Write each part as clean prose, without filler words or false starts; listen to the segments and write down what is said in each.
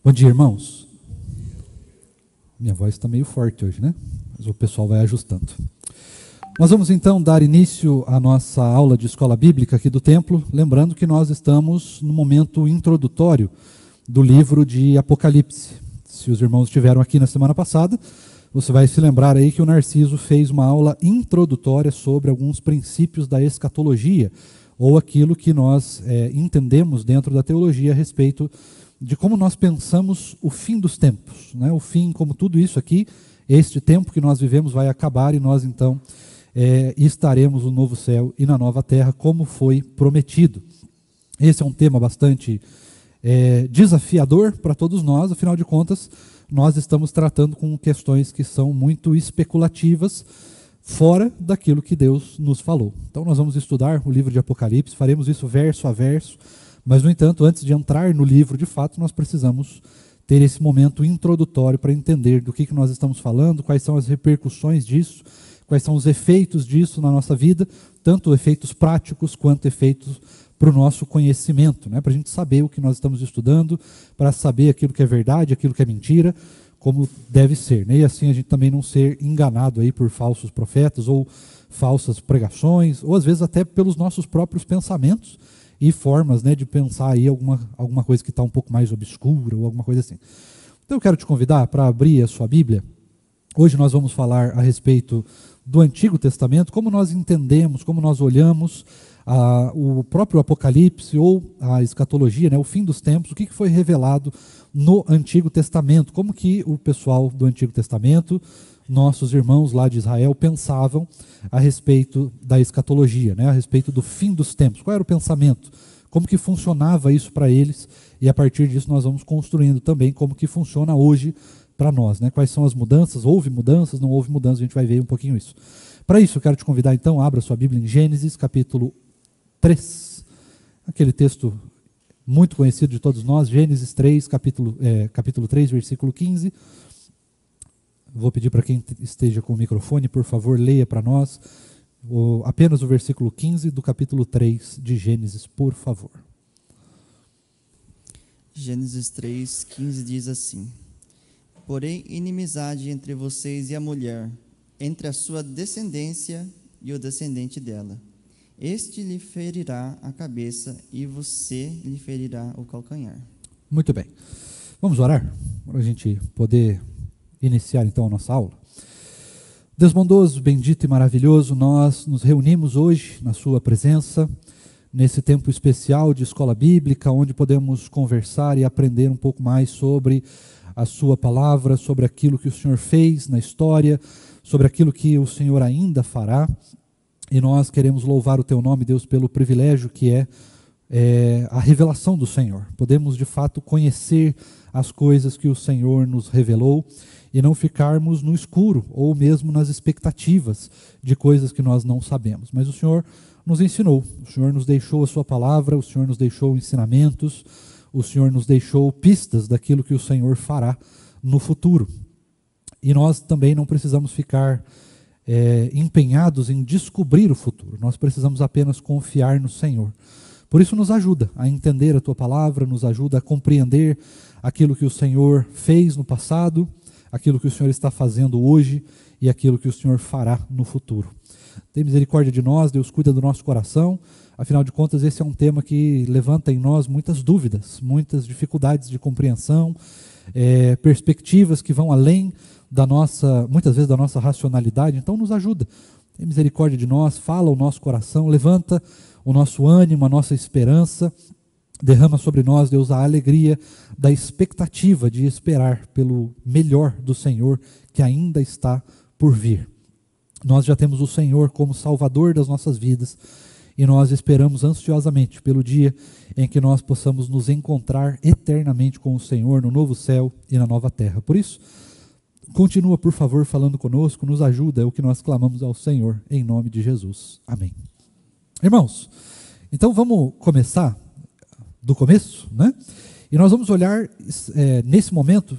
Bom dia, irmãos. Minha voz está meio forte hoje, né? Mas o pessoal vai ajustando. Nós vamos então dar início à nossa aula de escola bíblica aqui do templo, lembrando que nós estamos no momento introdutório do livro de Apocalipse. Se os irmãos estiveram aqui na semana passada, você vai se lembrar aí que o Narciso fez uma aula introdutória sobre alguns princípios da escatologia, ou aquilo que nós entendemos dentro da teologia a respeito de como nós pensamos o fim dos tempos, né? O fim, como tudo isso aqui, este tempo que nós vivemos vai acabar e nós então estaremos no novo céu e na nova terra, como foi prometido. Esse é um tema bastante desafiador para todos nós, afinal de contas, nós estamos tratando com questões que são muito especulativas, fora daquilo que Deus nos falou. Então nós vamos estudar o livro de Apocalipse, faremos isso verso a verso, mas, no entanto, antes de entrar no livro de fato, nós precisamos ter esse momento introdutório para entender do que nós estamos falando, quais são as repercussões disso, quais são os efeitos disso na nossa vida, tanto efeitos práticos quanto efeitos para o nosso conhecimento, né? Para a gente saber o que nós estamos estudando, para saber aquilo que é verdade, aquilo que é mentira, como deve ser, né? E assim a gente também não ser enganado aí por falsos profetas ou falsas pregações, ou às vezes até pelos nossos próprios pensamentos e formas, né, de pensar aí alguma coisa que está um pouco mais obscura ou alguma coisa assim. Então eu quero te convidar para abrir a sua Bíblia. Hoje nós vamos falar a respeito do Antigo Testamento, como nós entendemos, como nós olhamos o próprio Apocalipse ou a escatologia, né, o fim dos tempos, o que foi revelado no Antigo Testamento, como que o pessoal do Antigo Testamento, nossos irmãos lá de Israel, pensavam a respeito da escatologia, né, a respeito do fim dos tempos. Qual era o pensamento? Como que funcionava isso para eles? E a partir disso nós vamos construindo também como que funciona hoje para nós, né? Quais são as mudanças? Houve mudanças? Não houve mudanças? A gente vai ver um pouquinho isso. Para isso eu quero te convidar então, abra sua Bíblia em Gênesis capítulo 3, aquele texto muito conhecido de todos nós, Gênesis 3, capítulo 3, versículo 15. Vou pedir para quem esteja com o microfone, por favor, leia para nós apenas o versículo 15 do capítulo 3 de Gênesis, por favor. Gênesis 3, 15 diz assim: Porém, inimizade entre vocês e a mulher, entre a sua descendência e o descendente dela. Este lhe ferirá a cabeça e você lhe ferirá o calcanhar. Muito bem. Vamos orar para a gente poder iniciar então a nossa aula. Deus bondoso, bendito e maravilhoso, nós nos reunimos hoje na sua presença, nesse tempo especial de escola bíblica, onde podemos conversar e aprender um pouco mais sobre a sua palavra, sobre aquilo que o Senhor fez na história, sobre aquilo que o Senhor ainda fará. E nós queremos louvar o teu nome, Deus, pelo privilégio que é a revelação do Senhor. Podemos de fato conhecer as coisas que o Senhor nos revelou e não ficarmos no escuro ou mesmo nas expectativas de coisas que nós não sabemos. Mas o Senhor nos ensinou, o Senhor nos deixou a sua palavra, o Senhor nos deixou ensinamentos, o Senhor nos deixou pistas daquilo que o Senhor fará no futuro. E nós também não precisamos ficar empenhados em descobrir o futuro. Nós precisamos apenas confiar no Senhor. Por isso nos ajuda a entender a tua palavra, nos ajuda a compreender aquilo que o Senhor fez no passado, aquilo que o Senhor está fazendo hoje e aquilo que o Senhor fará no futuro. Tem misericórdia de nós, Deus, cuida do nosso coração. Afinal de contas, esse é um tema que levanta em nós muitas dúvidas, muitas dificuldades de compreensão, perspectivas que vão além muitas vezes da nossa racionalidade. Então nos ajuda, tem misericórdia de nós, fala o nosso coração, levanta o nosso ânimo, a nossa esperança, derrama sobre nós, Deus, a alegria da expectativa de esperar pelo melhor do Senhor que ainda está por vir. Nós já temos o Senhor como Salvador das nossas vidas e nós esperamos ansiosamente pelo dia em que nós possamos nos encontrar eternamente com o Senhor no novo céu e na nova terra. Por isso, continua, por favor, falando conosco, nos ajuda, é o que nós clamamos ao Senhor, em nome de Jesus. Amém. Irmãos, então vamos começar do começo, né? E nós vamos olhar nesse momento,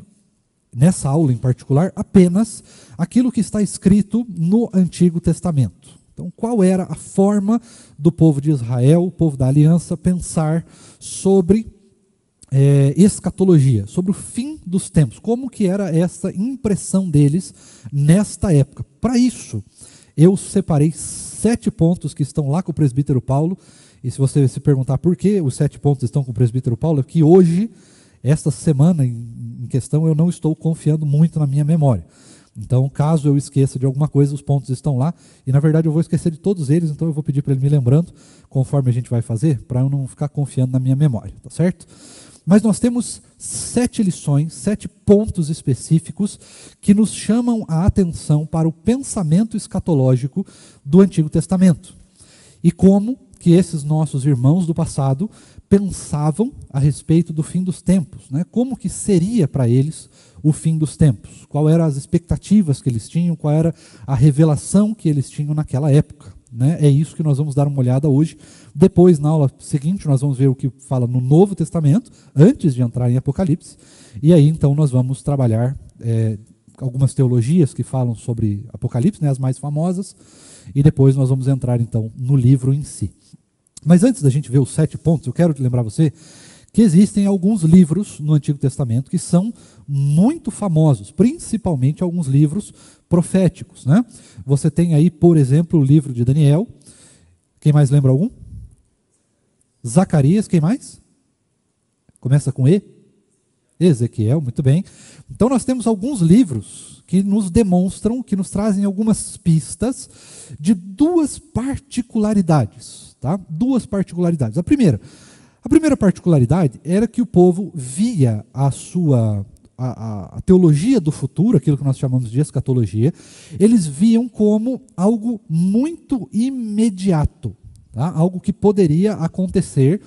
nessa aula em particular, apenas aquilo que está escrito no Antigo Testamento. Então, qual era a forma do povo de Israel, o povo da aliança, pensar sobre escatologia, sobre o fim dos tempos, como que era essa impressão deles nesta época. Para isso, eu separei 7 pontos que estão lá com o presbítero Paulo, e se você se perguntar por que os 7 pontos estão com o presbítero Paulo, é que hoje, esta semana em questão, eu não estou confiando muito na minha memória. Então, caso eu esqueça de alguma coisa, os pontos estão lá, e na verdade eu vou esquecer de todos eles, então eu vou pedir para ele me lembrando, conforme a gente vai fazer, para eu não ficar confiando na minha memória, tá certo? Mas nós temos 7 lições, 7 pontos específicos que nos chamam a atenção para o pensamento escatológico do Antigo Testamento. E como que esses nossos irmãos do passado pensavam a respeito do fim dos tempos, né? Como que seria para eles o fim dos tempos? Quais eram as expectativas que eles tinham? Qual era a revelação que eles tinham naquela época? Né? É isso que nós vamos dar uma olhada hoje. Depois, na aula seguinte, nós vamos ver o que fala no Novo Testamento, antes de entrar em Apocalipse. E aí, então, nós vamos trabalhar algumas teologias que falam sobre Apocalipse, né, as mais famosas, e depois nós vamos entrar, então, no livro em si. Mas antes da gente ver os 7 pontos, eu quero lembrar você que existem alguns livros no Antigo Testamento que são muito famosos, principalmente alguns livros proféticos, né? Você tem aí, por exemplo, o livro de Daniel. Quem mais lembra algum? Zacarias, quem mais? Começa com E? Ezequiel, muito bem. Então nós temos alguns livros que nos demonstram, que nos trazem algumas pistas de 2 particularidades, tá? 2 particularidades. A primeira particularidade era que o povo via a teologia do futuro, aquilo que nós chamamos de escatologia, eles viam como algo muito imediato, tá? Algo que poderia acontecer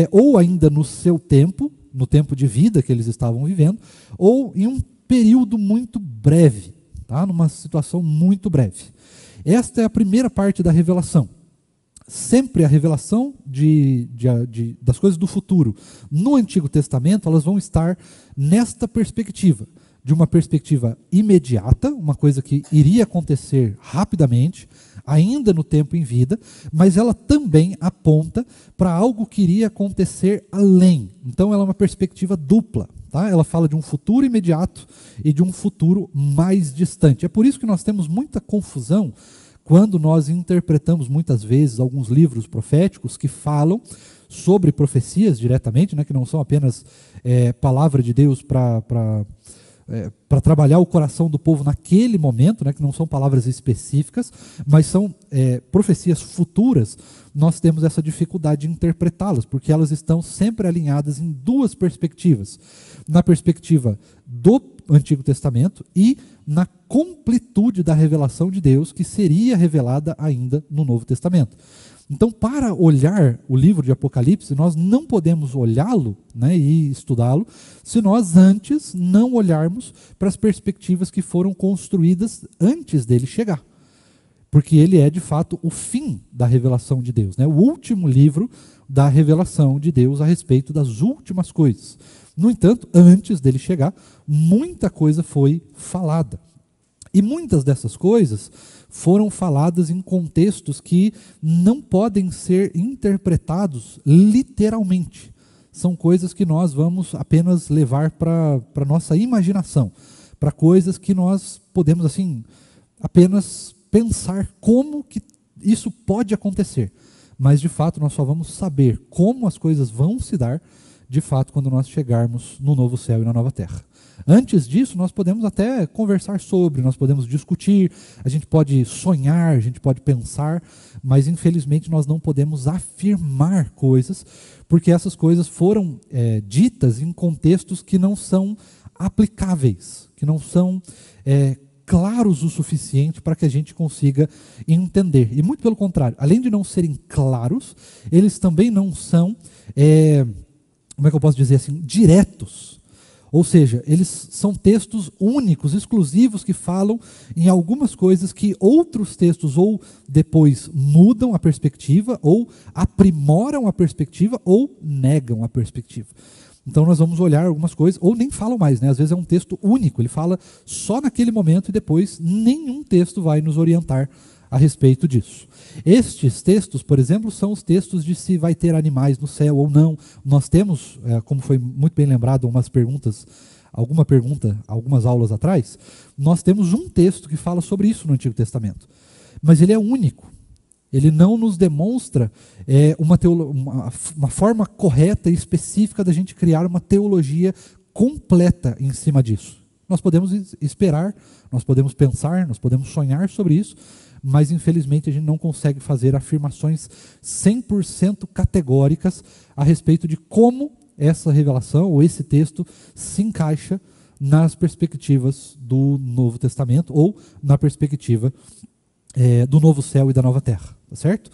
ou ainda no seu tempo, no tempo de vida que eles estavam vivendo, ou em um período muito breve, tá? Numa situação muito breve. Esta é a primeira parte da revelação. Sempre a revelação das coisas do futuro no Antigo Testamento, elas vão estar nesta perspectiva, de uma perspectiva imediata, uma coisa que iria acontecer rapidamente, ainda no tempo em vida, mas ela também aponta para algo que iria acontecer além. Então ela é uma perspectiva dupla, tá? Ela fala de um futuro imediato e de um futuro mais distante. É por isso que nós temos muita confusão quando nós interpretamos muitas vezes alguns livros proféticos que falam sobre profecias diretamente, né, que não são apenas palavra de Deus para trabalhar o coração do povo naquele momento, né, que não são palavras específicas, mas são profecias futuras. Nós temos essa dificuldade de interpretá-las, porque elas estão sempre alinhadas em 2 perspectivas. Na perspectiva do Antigo Testamento e na completude da revelação de Deus, que seria revelada ainda no Novo Testamento. Então, para olhar o livro de Apocalipse, nós não podemos olhá-lo, né, e estudá-lo, se nós antes não olharmos para as perspectivas que foram construídas antes dele chegar. Porque ele é, de fato, o fim da revelação de Deus, né, o último livro da revelação de Deus a respeito das últimas coisas. No entanto, antes dele chegar, muita coisa foi falada. E muitas dessas coisas foram faladas em contextos que não podem ser interpretados literalmente. São coisas que nós vamos apenas levar para a nossa imaginação, para coisas que nós podemos assim apenas pensar como que isso pode acontecer. Mas, de fato, nós só vamos saber como as coisas vão se dar, de fato, quando nós chegarmos no novo céu e na nova terra. Antes disso, nós podemos até conversar sobre, nós podemos discutir, a gente pode sonhar, a gente pode pensar, mas, infelizmente, nós não podemos afirmar coisas, porque essas coisas foram ditas em contextos que não são aplicáveis, que não são claros o suficiente para que a gente consiga entender. E muito pelo contrário, além de não serem claros, eles também não são, como é que eu posso dizer assim, diretos. Ou seja, eles são textos únicos, exclusivos, que falam em algumas coisas que outros textos ou depois mudam a perspectiva, ou aprimoram a perspectiva, ou negam a perspectiva. Então nós vamos olhar algumas coisas, ou nem falam mais, né? Às vezes é um texto único, ele fala só naquele momento e depois nenhum texto vai nos orientar a respeito disso. Estes textos, por exemplo, são os textos de se vai ter animais no céu ou não. Nós temos, como foi muito bem lembrado, alguma pergunta, algumas aulas atrás, nós temos um texto que fala sobre isso no Antigo Testamento. Mas ele é único. Ele não nos demonstra uma forma correta e específica da gente criar uma teologia completa em cima disso. Nós podemos esperar, nós podemos pensar, nós podemos sonhar sobre isso, mas infelizmente a gente não consegue fazer afirmações 100% categóricas a respeito de como essa revelação ou esse texto se encaixa nas perspectivas do Novo Testamento ou na perspectiva do novo céu e da nova terra, tá certo?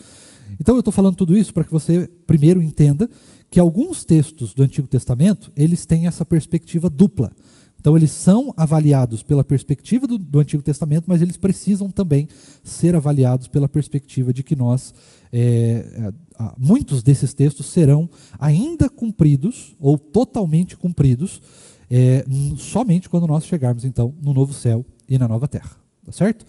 Então eu estou falando tudo isso para que você primeiro entenda que alguns textos do Antigo Testamento, eles têm essa perspectiva dupla. Então eles são avaliados pela perspectiva do Antigo Testamento, mas eles precisam também ser avaliados pela perspectiva de que muitos desses textos serão ainda cumpridos ou totalmente cumpridos somente quando nós chegarmos então no novo céu e na nova terra, tá certo?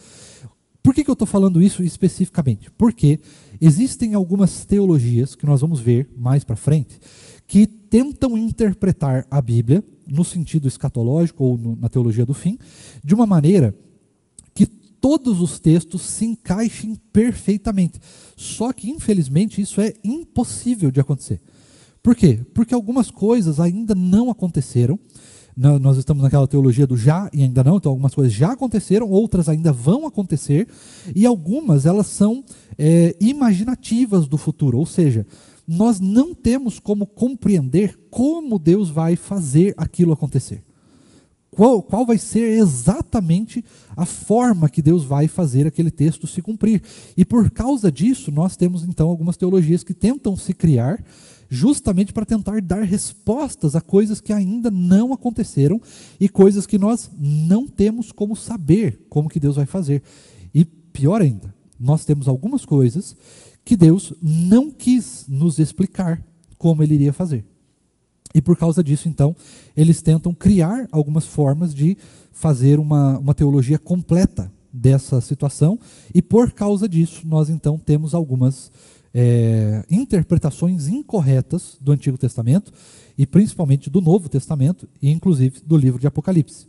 Por que eu estou falando isso especificamente? Porque existem algumas teologias que nós vamos ver mais para frente que tentam interpretar a Bíblia no sentido escatológico ou na teologia do fim, de uma maneira que todos os textos se encaixem perfeitamente. Só que, infelizmente, isso é impossível de acontecer. Por quê? Porque algumas coisas ainda não aconteceram. Nós estamos naquela teologia do já e ainda não, então algumas coisas já aconteceram, outras ainda vão acontecer, e algumas elas são imaginativas do futuro, ou seja, nós não temos como compreender como Deus vai fazer aquilo acontecer. Qual vai ser exatamente a forma que Deus vai fazer aquele texto se cumprir. E por causa disso, nós temos então algumas teologias que tentam se criar justamente para tentar dar respostas a coisas que ainda não aconteceram e coisas que nós não temos como saber como que Deus vai fazer. E pior ainda, nós temos algumas coisas que Deus não quis nos explicar como Ele iria fazer. E por causa disso, então, eles tentam criar algumas formas de fazer uma teologia completa dessa situação, e por causa disso, nós então temos algumas interpretações incorretas do Antigo Testamento, e principalmente do Novo Testamento, e inclusive do livro de Apocalipse.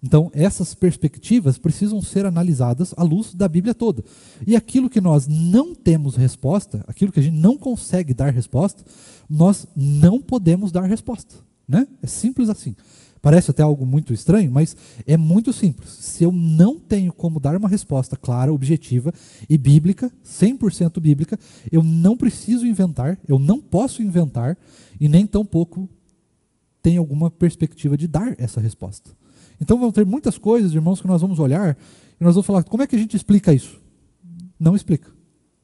Então, essas perspectivas precisam ser analisadas à luz da Bíblia toda. E aquilo que nós não temos resposta, aquilo que a gente não consegue dar resposta, nós não podemos dar resposta, né? É simples assim. Parece até algo muito estranho, mas é muito simples. Se eu não tenho como dar uma resposta clara, objetiva e bíblica, 100% bíblica, eu não preciso inventar, eu não posso inventar, e nem tampouco tenho alguma perspectiva de dar essa resposta. Então vão ter muitas coisas, irmãos, que nós vamos olhar e nós vamos falar, como é que a gente explica isso? Não explica,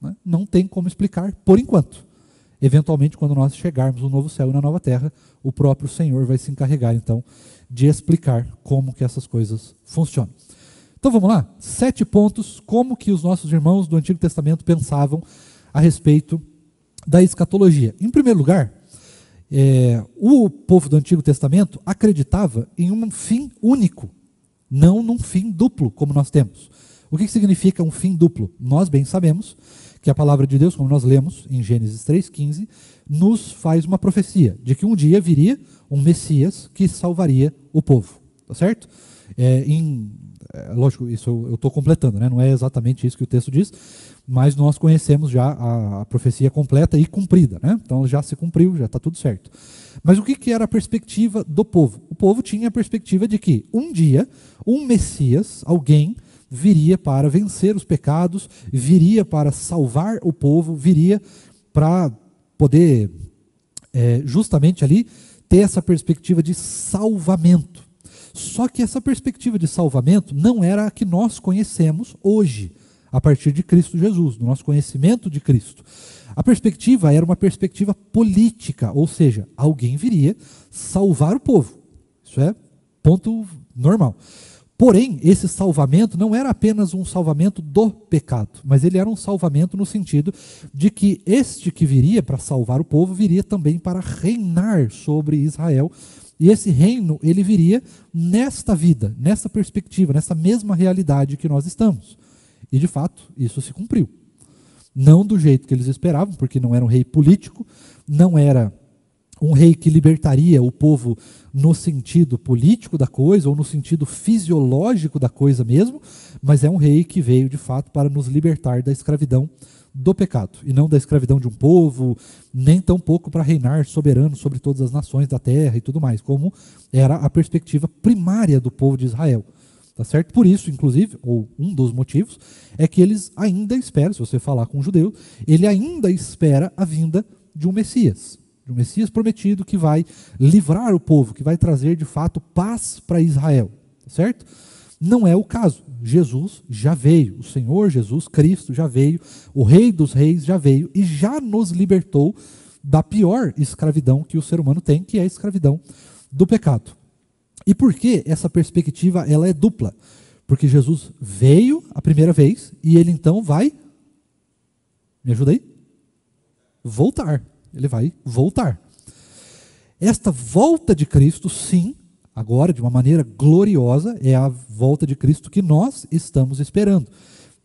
né? Não tem como explicar por enquanto. Eventualmente, quando nós chegarmos no novo céu e na nova terra, o próprio Senhor vai se encarregar, então, de explicar como que essas coisas funcionam. Então vamos lá? 7 pontos, como que os nossos irmãos do Antigo Testamento pensavam a respeito da escatologia. Em primeiro lugar, o povo do Antigo Testamento acreditava em um fim único, não num fim duplo, como nós temos. O que significa um fim duplo? Nós bem sabemos que a palavra de Deus, como nós lemos em Gênesis 3,15, nos faz uma profecia de que um dia viria um Messias que salvaria o povo. Tá certo? Lógico, isso eu estou completando, né? Não é exatamente isso que o texto diz, mas nós conhecemos já a profecia completa e cumprida, né? Então já se cumpriu, já está tudo certo. Mas o que era a perspectiva do povo? O povo tinha a perspectiva de que um dia um Messias, alguém, viria para vencer os pecados, viria para salvar o povo, viria para poder justamente ali ter essa perspectiva de salvamento. Só que essa perspectiva de salvamento não era a que nós conhecemos hoje, a partir de Cristo Jesus, do nosso conhecimento de Cristo. A perspectiva era uma perspectiva política, ou seja, alguém viria salvar o povo. Isso é ponto normal. Porém, esse salvamento não era apenas um salvamento do pecado, mas ele era um salvamento no sentido de que este que viria para salvar o povo, viria também para reinar sobre Israel. E esse reino, ele viria nesta vida, nessa perspectiva, nessa mesma realidade que nós estamos. E de fato, isso se cumpriu. Não do jeito que eles esperavam, porque não era um rei político, não era um rei que libertaria o povo no sentido político da coisa, ou no sentido fisiológico da coisa mesmo, mas é um rei que veio de fato para nos libertar da escravidão do pecado, e não da escravidão de um povo, nem tampouco para reinar soberano sobre todas as nações da terra e tudo mais, como era a perspectiva primária do povo de Israel. Tá certo? Por isso, inclusive, ou um dos motivos, é que eles ainda esperam, se você falar com um judeu, ele ainda espera a vinda de um Messias prometido que vai livrar o povo, que vai trazer de fato paz para Israel. Tá certo? Não é o caso. Jesus já veio, o Senhor Jesus Cristo já veio, o Rei dos Reis já veio e já nos libertou da pior escravidão que o ser humano tem, que é a escravidão do pecado. E por que essa perspectiva ela é dupla? Porque Jesus veio a primeira vez e ele então vai, me ajuda aí? Voltar. Ele vai voltar. Esta volta de Cristo, sim, agora de uma maneira gloriosa, é a volta de Cristo que nós estamos esperando.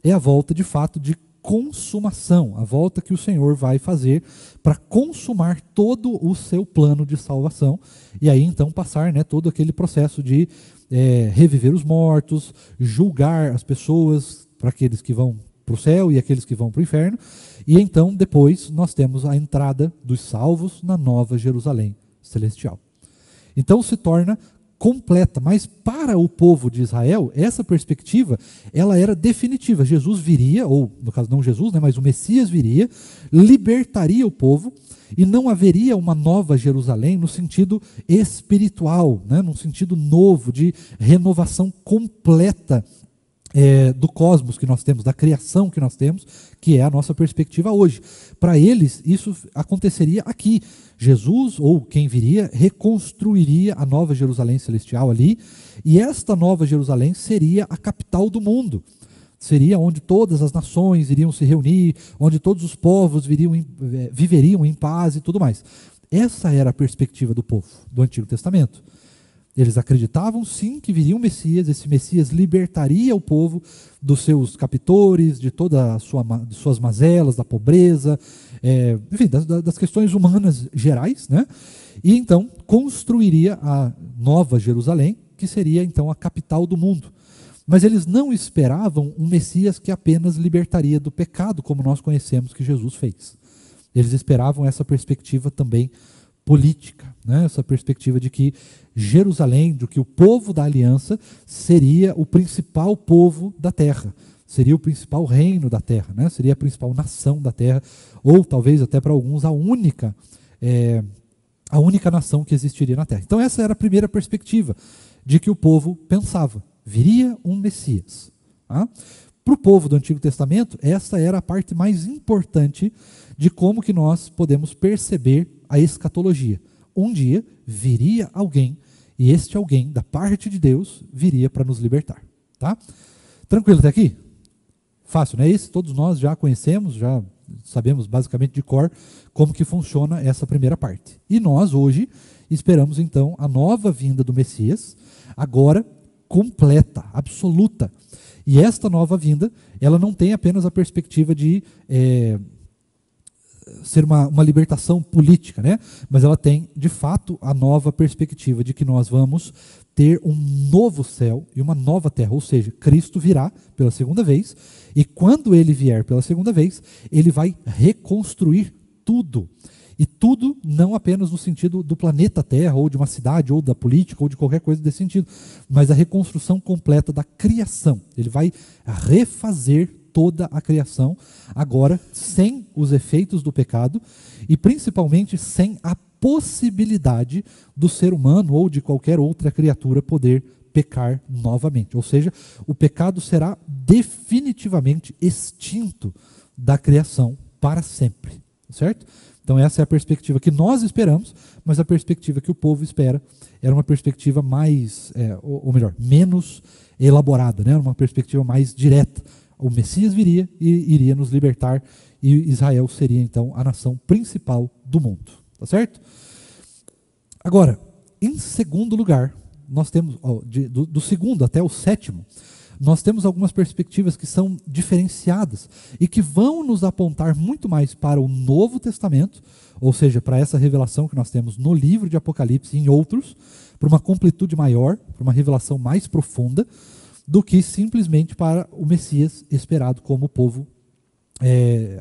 É a volta de fato de consumação, a volta que o Senhor vai fazer para consumar todo o seu plano de salvação e aí então passar, né, todo aquele processo de reviver os mortos, julgar as pessoas, para aqueles que vão para o céu e aqueles que vão para o inferno, e então depois nós temos a entrada dos salvos na nova Jerusalém celestial. Então se torna completa, mas para o povo de Israel, essa perspectiva, ela era definitiva. Jesus viria, ou no caso não Jesus, né, mas o Messias viria, libertaria o povo, e não haveria uma nova Jerusalém no sentido espiritual, né, num sentido novo, de renovação completa do cosmos que nós temos, da criação que nós temos, que é a nossa perspectiva hoje. Para eles, isso aconteceria aqui. Jesus, ou quem viria, reconstruiria a nova Jerusalém celestial ali, e esta nova Jerusalém seria a capital do mundo. Seria onde todas as nações iriam se reunir, onde todos os povos viveriam em paz e tudo mais. Essa era a perspectiva do povo do Antigo Testamento. Eles acreditavam sim que viria um Messias, esse Messias libertaria o povo dos seus captores, de todas as suas mazelas, da pobreza, enfim, das questões humanas gerais, né? E então construiria a nova Jerusalém, que seria então a capital do mundo. Mas eles não esperavam um Messias que apenas libertaria do pecado, como nós conhecemos que Jesus fez. Eles esperavam essa perspectiva também política, né? Essa perspectiva de que Jerusalém, de que o povo da aliança seria o principal povo da terra, seria o principal reino da terra, né? Seria a principal nação da terra, ou talvez até para alguns a única nação que existiria na terra. Então essa era a primeira perspectiva de que o povo pensava, viria um Messias. Tá? Para o povo do Antigo Testamento, essa era a parte mais importante de como que nós podemos perceber a escatologia. Um dia viria alguém, e este alguém, da parte de Deus, viria para nos libertar. Tá? Tranquilo até aqui? Fácil, não é isso? Todos nós já conhecemos, já sabemos basicamente de cor como que funciona essa primeira parte. E nós hoje esperamos então a nova vinda do Messias, agora completa, absoluta. E esta nova vinda, ela não tem apenas a perspectiva de ser uma libertação política, né? Mas ela tem, de fato, a nova perspectiva de que nós vamos ter um novo céu e uma nova terra, ou seja, Cristo virá pela segunda vez, e quando ele vier pela segunda vez, ele vai reconstruir tudo. E tudo não apenas no sentido do planeta Terra, ou de uma cidade, ou da política, ou de qualquer coisa desse sentido, mas a reconstrução completa da criação. Ele vai refazer toda a criação, agora sem os efeitos do pecado, e principalmente sem a possibilidade do ser humano, ou de qualquer outra criatura, poder pecar novamente. Ou seja, o pecado será definitivamente extinto da criação para sempre. Certo? Então essa é a perspectiva que nós esperamos, mas a perspectiva que o povo espera era uma perspectiva mais, ou melhor, menos elaborada, né? Uma perspectiva mais direta. O Messias viria e iria nos libertar, e Israel seria então a nação principal do mundo. Tá certo? Agora, em segundo lugar, nós temos, do segundo até o sétimo, nós temos algumas perspectivas que são diferenciadas e que vão nos apontar muito mais para o Novo Testamento, ou seja, para essa revelação que nós temos no livro de Apocalipse e em outros, para uma completude maior, para uma revelação mais profunda, do que simplesmente para o Messias esperado, como o povo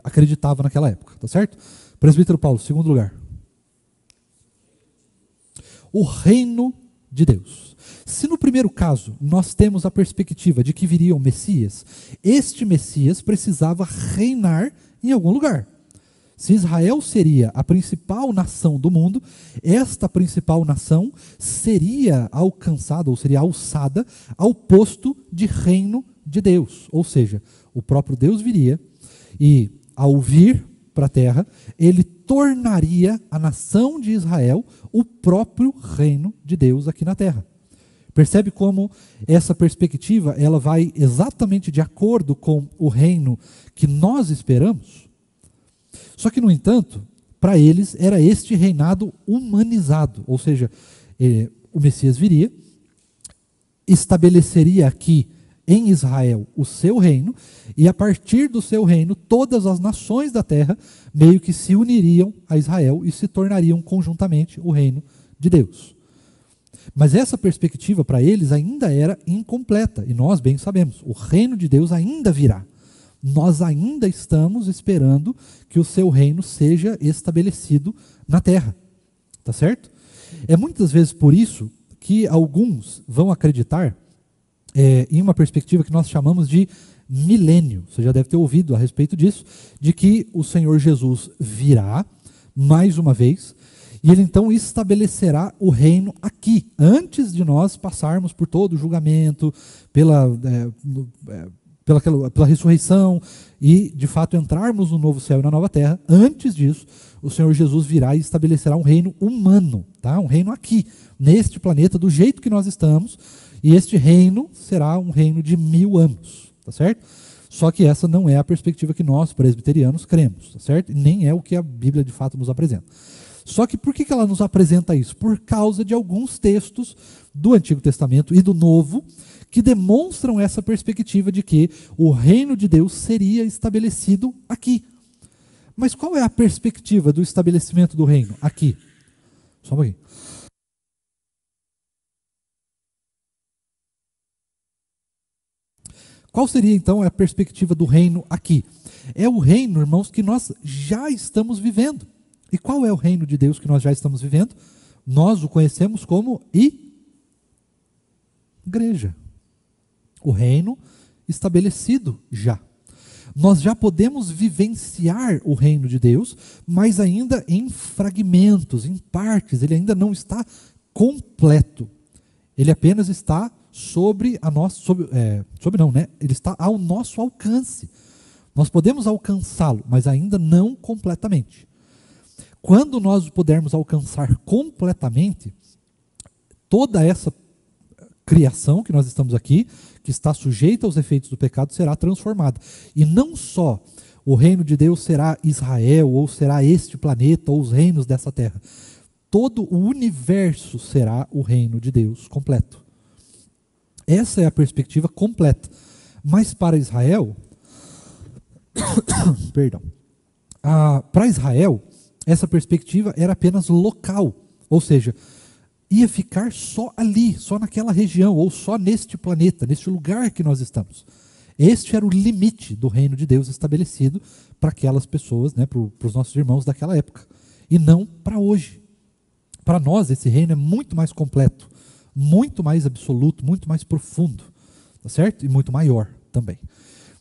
acreditava naquela época, tá certo? Presbítero Paulo, segundo lugar. O reino de Deus. Se no primeiro caso nós temos a perspectiva de que viria o Messias, este Messias precisava reinar em algum lugar. Se Israel seria a principal nação do mundo, esta principal nação seria alcançada ou seria alçada ao posto de reino de Deus. Ou seja, o próprio Deus viria e, ao vir para a terra, ele tornaria a nação de Israel o próprio reino de Deus aqui na terra. Percebe como essa perspectiva ela vai exatamente de acordo com o reino que nós esperamos? Só que, no entanto, para eles era este reinado humanizado, ou seja, o Messias viria, estabeleceria aqui em Israel o seu reino, e a partir do seu reino, todas as nações da terra meio que se uniriam a Israel e se tornariam conjuntamente o reino de Deus. Mas essa perspectiva para eles ainda era incompleta, e nós bem sabemos, o reino de Deus ainda virá. Nós ainda estamos esperando que o seu reino seja estabelecido na terra. Tá certo? É muitas vezes por isso que alguns vão acreditar em uma perspectiva que nós chamamos de milênio. Você já deve ter ouvido a respeito disso, de que o Senhor Jesus virá mais uma vez, e ele então estabelecerá o reino aqui, antes de nós passarmos por todo o julgamento, pela ressurreição e, de fato, entrarmos no novo céu e na nova terra. Antes disso, o Senhor Jesus virá e estabelecerá um reino humano, tá? Um reino aqui, neste planeta, do jeito que nós estamos, e este reino será um reino de 1000 anos, tá certo? Só que essa não é a perspectiva que nós, presbiterianos, cremos, tá certo? E nem é o que a Bíblia, de fato, nos apresenta. Só que por que ela nos apresenta isso? Por causa de alguns textos do Antigo Testamento e do Novo, que demonstram essa perspectiva de que o reino de Deus seria estabelecido aqui. Mas qual é a perspectiva do estabelecimento do reino aqui? Só um pouquinho. Qual seria então a perspectiva do reino aqui? É o reino, irmãos, que nós já estamos vivendo. E qual é o reino de Deus que nós já estamos vivendo? Nós o conhecemos como igreja. O reino estabelecido já. Nós já podemos vivenciar o reino de Deus, mas ainda em fragmentos, em partes. Ele ainda não está completo. Ele apenas está ele está ao nosso alcance. Nós podemos alcançá-lo, mas ainda não completamente. Quando nós o pudermos alcançar completamente, toda essa criação que nós estamos aqui, que está sujeita aos efeitos do pecado, será transformada. E não só o reino de Deus será Israel, ou será este planeta, ou os reinos dessa terra. Todo o universo será o reino de Deus completo. Essa é a perspectiva completa. Mas para Israel, perdão, para Israel, essa perspectiva era apenas local, ou seja, ia ficar só ali, só naquela região, ou só neste planeta, neste lugar que nós estamos. Este era o limite do reino de Deus estabelecido para aquelas pessoas, né, para os nossos irmãos daquela época, e não para hoje. Para nós, esse reino é muito mais completo, muito mais absoluto, muito mais profundo, tá certo? E muito maior também.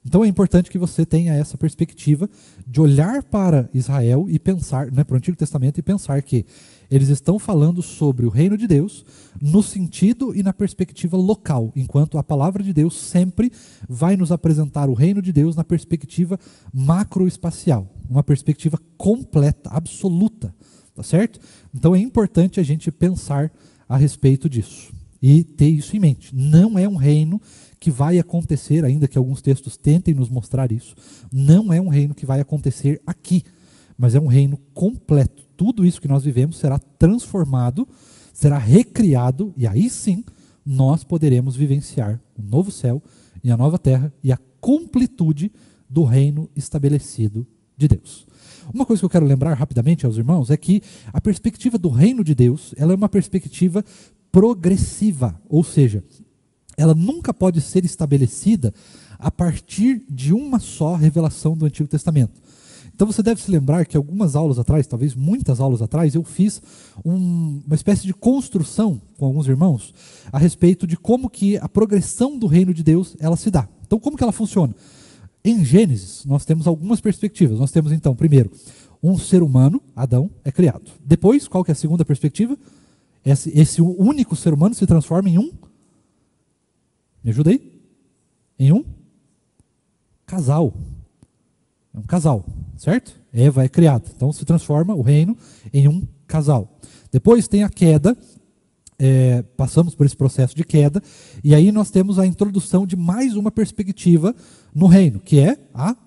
Então é importante que você tenha essa perspectiva de olhar para Israel e pensar, né, para o Antigo Testamento, e pensar que eles estão falando sobre o reino de Deus no sentido e na perspectiva local, enquanto a palavra de Deus sempre vai nos apresentar o reino de Deus na perspectiva macroespacial, uma perspectiva completa, absoluta, tá certo? Então é importante a gente pensar a respeito disso e ter isso em mente. Não é um reino que vai acontecer, ainda que alguns textos tentem nos mostrar isso, não é um reino que vai acontecer aqui, mas é um reino completo. Tudo isso que nós vivemos será transformado, será recriado, e aí sim nós poderemos vivenciar um novo céu e a nova terra e a completude do reino estabelecido de Deus. Uma coisa que eu quero lembrar rapidamente aos irmãos é que a perspectiva do reino de Deus, ela é uma perspectiva progressiva, ou seja, ela nunca pode ser estabelecida a partir de uma só revelação do Antigo Testamento. Então você deve se lembrar que algumas aulas atrás, talvez muitas aulas atrás, eu fiz uma espécie de construção com alguns irmãos a respeito de como que a progressão do reino de Deus ela se dá. Então como que ela funciona? Em Gênesis nós temos algumas perspectivas. Nós temos então, primeiro, um ser humano, Adão, é criado. Depois, qual que é a segunda perspectiva? Esse único ser humano se transforma em um... Me ajuda aí? Em um casal. É um casal, certo? Eva é criada. Então se transforma o reino em um casal. Depois tem a queda, passamos por esse processo de queda, e aí nós temos a introdução de mais uma perspectiva no reino, que é a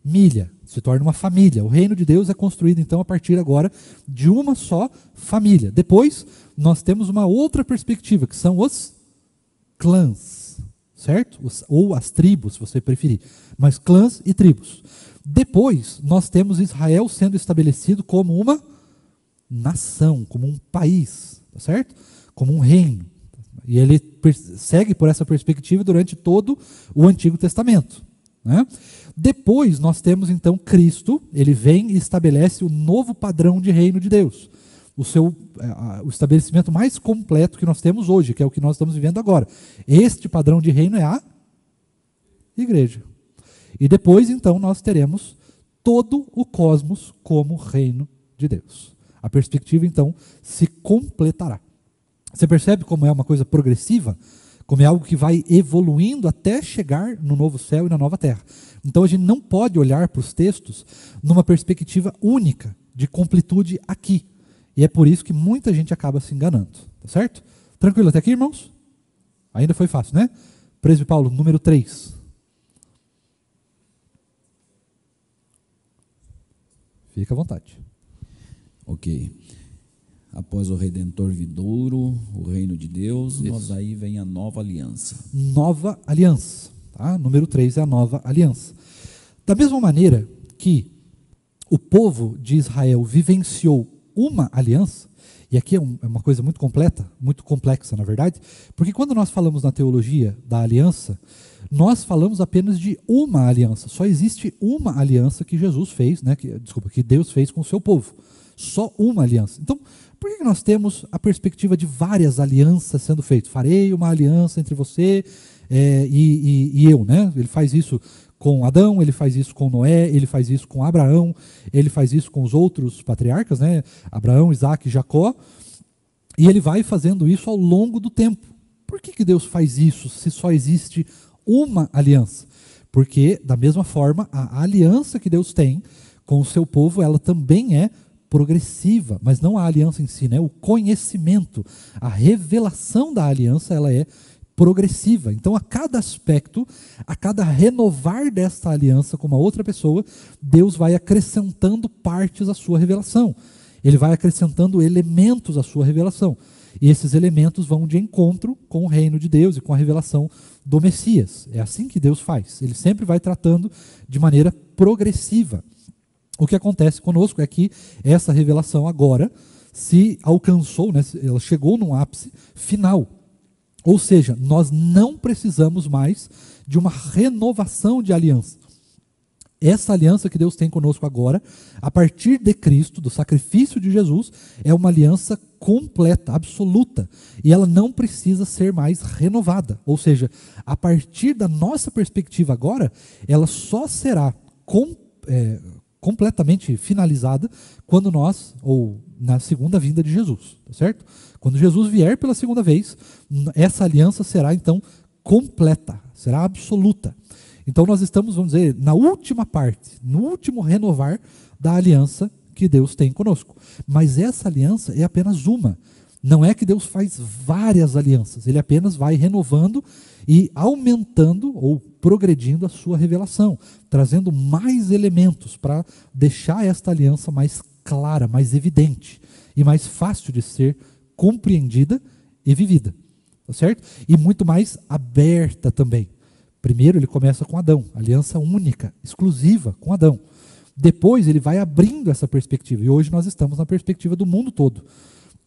família. Se torna uma família. O reino de Deus é construído então a partir agora de uma só família. Depois nós temos uma outra perspectiva, que são os clãs. Certo? Ou as tribos, se você preferir. Mas clãs e tribos. Depois, nós temos Israel sendo estabelecido como uma nação, como um país, tá certo? Como um reino. E ele segue por essa perspectiva durante todo o Antigo Testamento. Né? Depois, nós temos então Cristo, ele vem e estabelece o novo padrão de reino de Deus. O estabelecimento mais completo que nós temos hoje, que é o que nós estamos vivendo agora. Este padrão de reino é a igreja. E depois, então, nós teremos todo o cosmos como reino de Deus. A perspectiva, então, se completará. Você percebe como é uma coisa progressiva? Como é algo que vai evoluindo até chegar no novo céu e na nova terra. Então, a gente não pode olhar para os textos numa perspectiva única, de completude aqui. E é por isso que muita gente acaba se enganando. Tá certo? Tranquilo até aqui, irmãos? Ainda foi fácil, né? Presbítero Paulo, número 3. Fica à vontade. Ok. Após o Redentor vindouro, o reino de Deus, nós aí vem a nova aliança. Nova aliança. Tá? Número 3 é a nova aliança. Da mesma maneira que o povo de Israel vivenciou uma aliança, e aqui é uma coisa muito completa, muito complexa, na verdade, porque quando nós falamos na teologia da aliança, nós falamos apenas de uma aliança. Só existe uma aliança que Jesus fez, né, que Deus fez com o seu povo. Só uma aliança. Então, por que nós temos a perspectiva de várias alianças sendo feitas? Farei uma aliança entre você e eu, né? Ele faz isso com Adão, ele faz isso com Noé, ele faz isso com Abraão, ele faz isso com os outros patriarcas, né? Abraão, Isaac e Jacó, e ele vai fazendo isso ao longo do tempo. Por que Deus faz isso se só existe uma aliança? Porque, da mesma forma, a aliança que Deus tem com o seu povo, ela também é progressiva, mas não a aliança em si, né? O conhecimento, a revelação da aliança, ela é progressiva. Então, a cada aspecto, a cada renovar desta aliança com uma outra pessoa, Deus vai acrescentando partes à sua revelação. Ele vai acrescentando elementos à sua revelação. E esses elementos vão de encontro com o reino de Deus e com a revelação do Messias. É assim que Deus faz. Ele sempre vai tratando de maneira progressiva. O que acontece conosco é que essa revelação agora se alcançou, né, ela chegou num ápice final. Ou seja, nós não precisamos mais de uma renovação de aliança. Essa aliança que Deus tem conosco agora, a partir de Cristo, do sacrifício de Jesus, é uma aliança completa, absoluta. E ela não precisa ser mais renovada. Ou seja, a partir da nossa perspectiva agora, ela só será completamente finalizada quando nós, ou na segunda vinda de Jesus, tá certo? Quando Jesus vier pela segunda vez, essa aliança será então completa, será absoluta. Então nós estamos, vamos dizer, na última parte, no último renovar da aliança que Deus tem conosco. Mas essa aliança é apenas uma. Não é que Deus faz várias alianças, ele apenas vai renovando e aumentando ou progredindo a sua revelação, trazendo mais elementos para deixar esta aliança mais clara, mais evidente e mais fácil de ser compreendida e vivida. tá certo? E muito mais aberta também. Primeiro ele começa com Adão, aliança única, exclusiva com Adão. Depois ele vai abrindo essa perspectiva, e hoje nós estamos na perspectiva do mundo todo.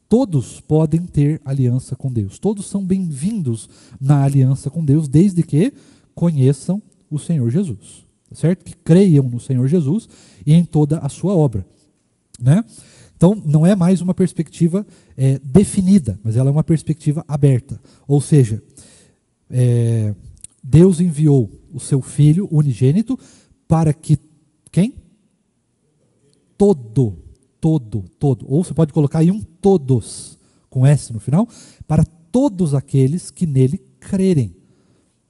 Todos podem ter aliança com Deus, todos são bem-vindos na aliança com Deus, desde que conheçam o Senhor Jesus, tá certo? Que creiam no Senhor Jesus e em toda a sua obra, né? Então não é mais uma perspectiva definida, mas ela é uma perspectiva aberta, ou seja, Deus enviou o seu Filho unigênito para que quem? Todo, ou você pode colocar aí um todos, com S no final, para todos aqueles que nele crerem,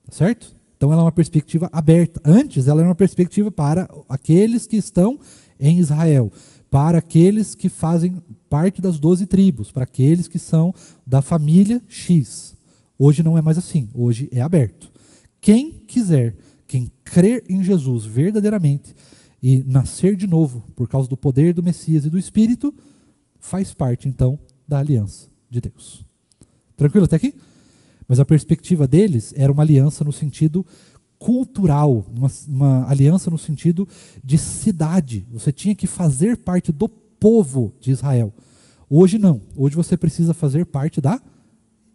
certo? Então ela é uma perspectiva aberta. Antes ela era uma perspectiva para aqueles que estão em Israel, para aqueles que fazem parte das 12 tribos, para aqueles que são da família X. Hoje não é mais assim, hoje é aberto. Quem quiser, quem crer em Jesus verdadeiramente e nascer de novo por causa do poder do Messias e do Espírito, faz parte então da aliança de Deus. Tranquilo até aqui? Mas a perspectiva deles era uma aliança no sentido cultural, uma aliança no sentido de cidade. Você tinha que fazer parte do povo de Israel. Hoje não. Hoje você precisa fazer parte da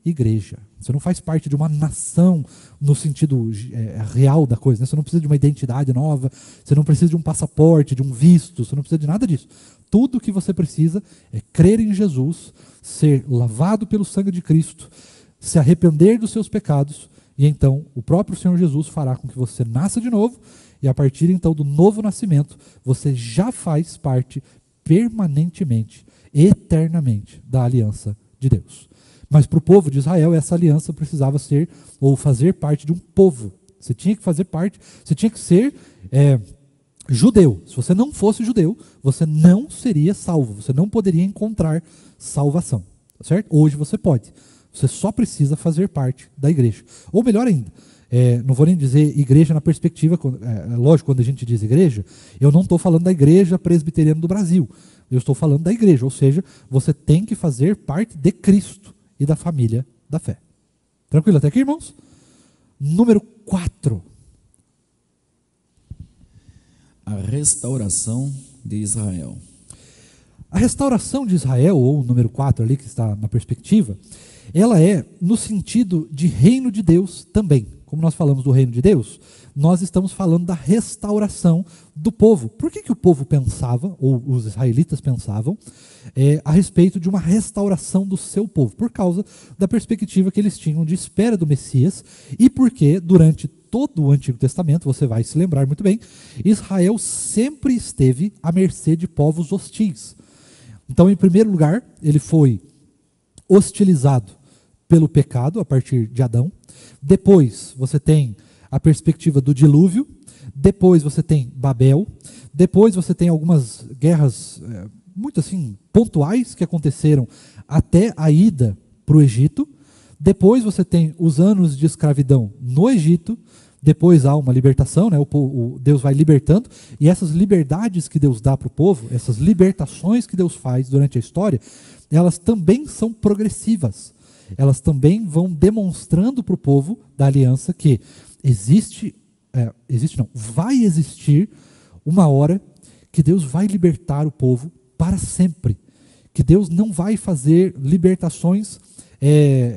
igreja. Você não faz parte de uma nação no sentido real da coisa, né? Você não precisa de uma identidade nova, você não precisa de um passaporte, de um visto, você não precisa de nada disso. Tudo o que você precisa é crer em Jesus, ser lavado pelo sangue de Cristo, se arrepender dos seus pecados, e então o próprio Senhor Jesus fará com que você nasça de novo, e a partir então do novo nascimento, você já faz parte permanentemente, eternamente, da aliança de Deus. Mas para o povo de Israel, essa aliança precisava ser, ou fazer parte de um povo. Você tinha que fazer parte, você tinha que ser judeu. Se você não fosse judeu, você não seria salvo, você não poderia encontrar salvação. Tá certo? Hoje você pode. Você só precisa fazer parte da igreja. Ou melhor ainda, não vou nem dizer igreja na perspectiva, lógico, quando a gente diz igreja, eu não estou falando da igreja presbiteriana do Brasil. Eu estou falando da igreja, ou seja, você tem que fazer parte de Cristo e da família da fé. Tranquilo até aqui, irmãos? Número 4. A restauração de Israel. A restauração de Israel, ou o número 4 ali que está na perspectiva, ela é no sentido de reino de Deus também. Como nós falamos do reino de Deus, nós estamos falando da restauração do povo. Por que o povo pensava, ou os israelitas pensavam, a respeito de uma restauração do seu povo? Por causa da perspectiva que eles tinham de espera do Messias, e porque durante todo o Antigo Testamento, você vai se lembrar muito bem, Israel sempre esteve à mercê de povos hostis. Então, em primeiro lugar, ele foi hostilizado pelo pecado a partir de Adão. Depois você tem a perspectiva do dilúvio, depois você tem Babel, depois você tem algumas guerras muito assim pontuais que aconteceram até a ida para o Egito. Depois você tem os anos de escravidão no Egito. Depois há uma libertação, né? Deus vai libertando, e essas liberdades que Deus dá para o povo, essas libertações que Deus faz durante a história, elas também são progressivas. Elas também vão demonstrando para o povo da aliança que vai existir uma hora que Deus vai libertar o povo para sempre. Que Deus não vai fazer libertações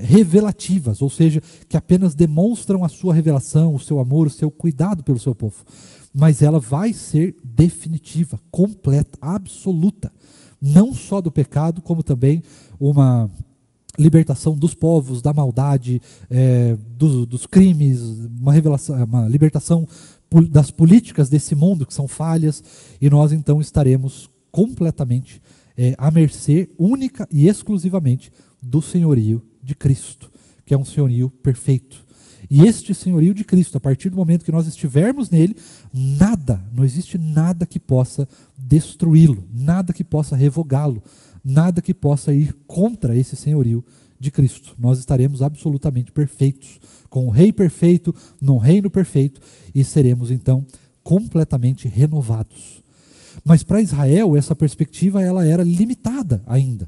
revelativas, ou seja, que apenas demonstram a sua revelação, o seu amor, o seu cuidado pelo seu povo. Mas ela vai ser definitiva, completa, absoluta. Não só do pecado, como também uma libertação dos povos, da maldade, dos crimes, uma libertação das políticas desse mundo que são falhas, e nós então estaremos completamente à mercê, única e exclusivamente, do senhorio de Cristo, que é um senhorio perfeito. E este senhorio de Cristo, a partir do momento que nós estivermos nele, não existe nada que possa destruí-lo, nada que possa revogá-lo, nada que possa ir contra esse senhorio de Cristo. Nós estaremos absolutamente perfeitos, com o Rei perfeito, num reino perfeito, e seremos então completamente renovados. Mas para Israel essa perspectiva ela era limitada ainda.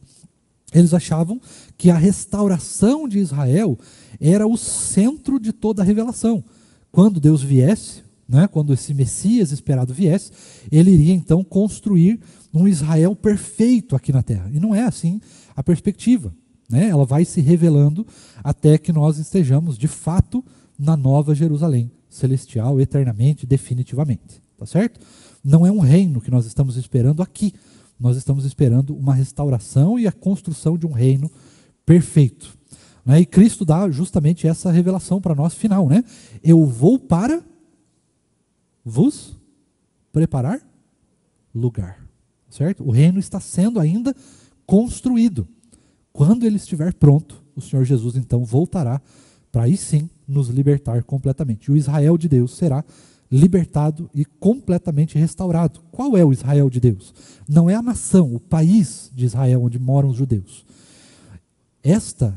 Eles achavam que a restauração de Israel era o centro de toda a revelação. Quando Deus viesse, né, quando esse Messias esperado viesse, ele iria então construir um Israel perfeito aqui na terra. E não é assim a perspectiva, né? Ela vai se revelando até que nós estejamos de fato na nova Jerusalém celestial, eternamente, definitivamente. Tá certo? Não é um reino que nós estamos esperando aqui. Nós estamos esperando uma restauração e a construção de um reino perfeito. Né? E Cristo dá justamente essa revelação para nós final. Né? Eu vou para vos preparar lugar. Certo? O reino está sendo ainda construído. Quando ele estiver pronto, o Senhor Jesus então voltará para aí sim nos libertar completamente. E o Israel de Deus será libertado e completamente restaurado. Qual é o Israel de Deus? Não é a nação, o país de Israel onde moram os judeus. Esta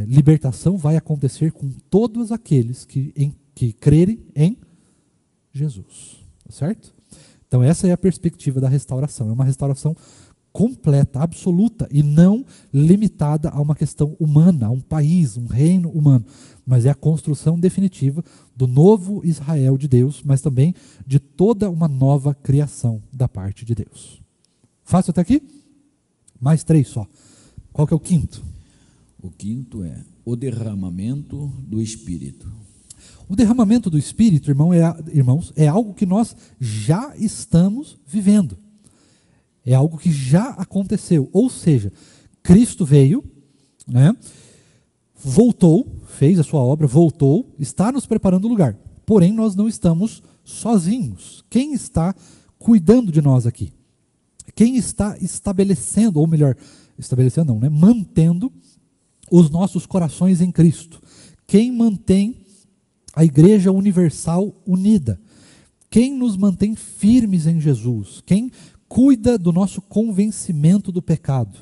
libertação vai acontecer com todos aqueles que crerem em Jesus. Certo? Então essa é a perspectiva da restauração. É uma restauração completa, absoluta e não limitada a uma questão humana, a um país, um reino humano, mas é a construção definitiva do novo Israel de Deus, mas também de toda uma nova criação da parte de Deus. Fácil até aqui? Mais 3 só. Qual que é o quinto? O quinto é o derramamento do Espírito. O derramamento do Espírito, irmãos, é algo que nós já estamos vivendo. É algo que já aconteceu. Ou seja, Cristo veio, né, voltou, fez a sua obra, voltou, está nos preparando o lugar. Porém, nós não estamos sozinhos. Quem está cuidando de nós aqui? Quem está estabelecendo, ou melhor, estabelecendo não, né, mantendo os nossos corações em Cristo? Quem mantém a Igreja Universal unida? Quem nos mantém firmes em Jesus? Quem cuida do nosso convencimento do pecado?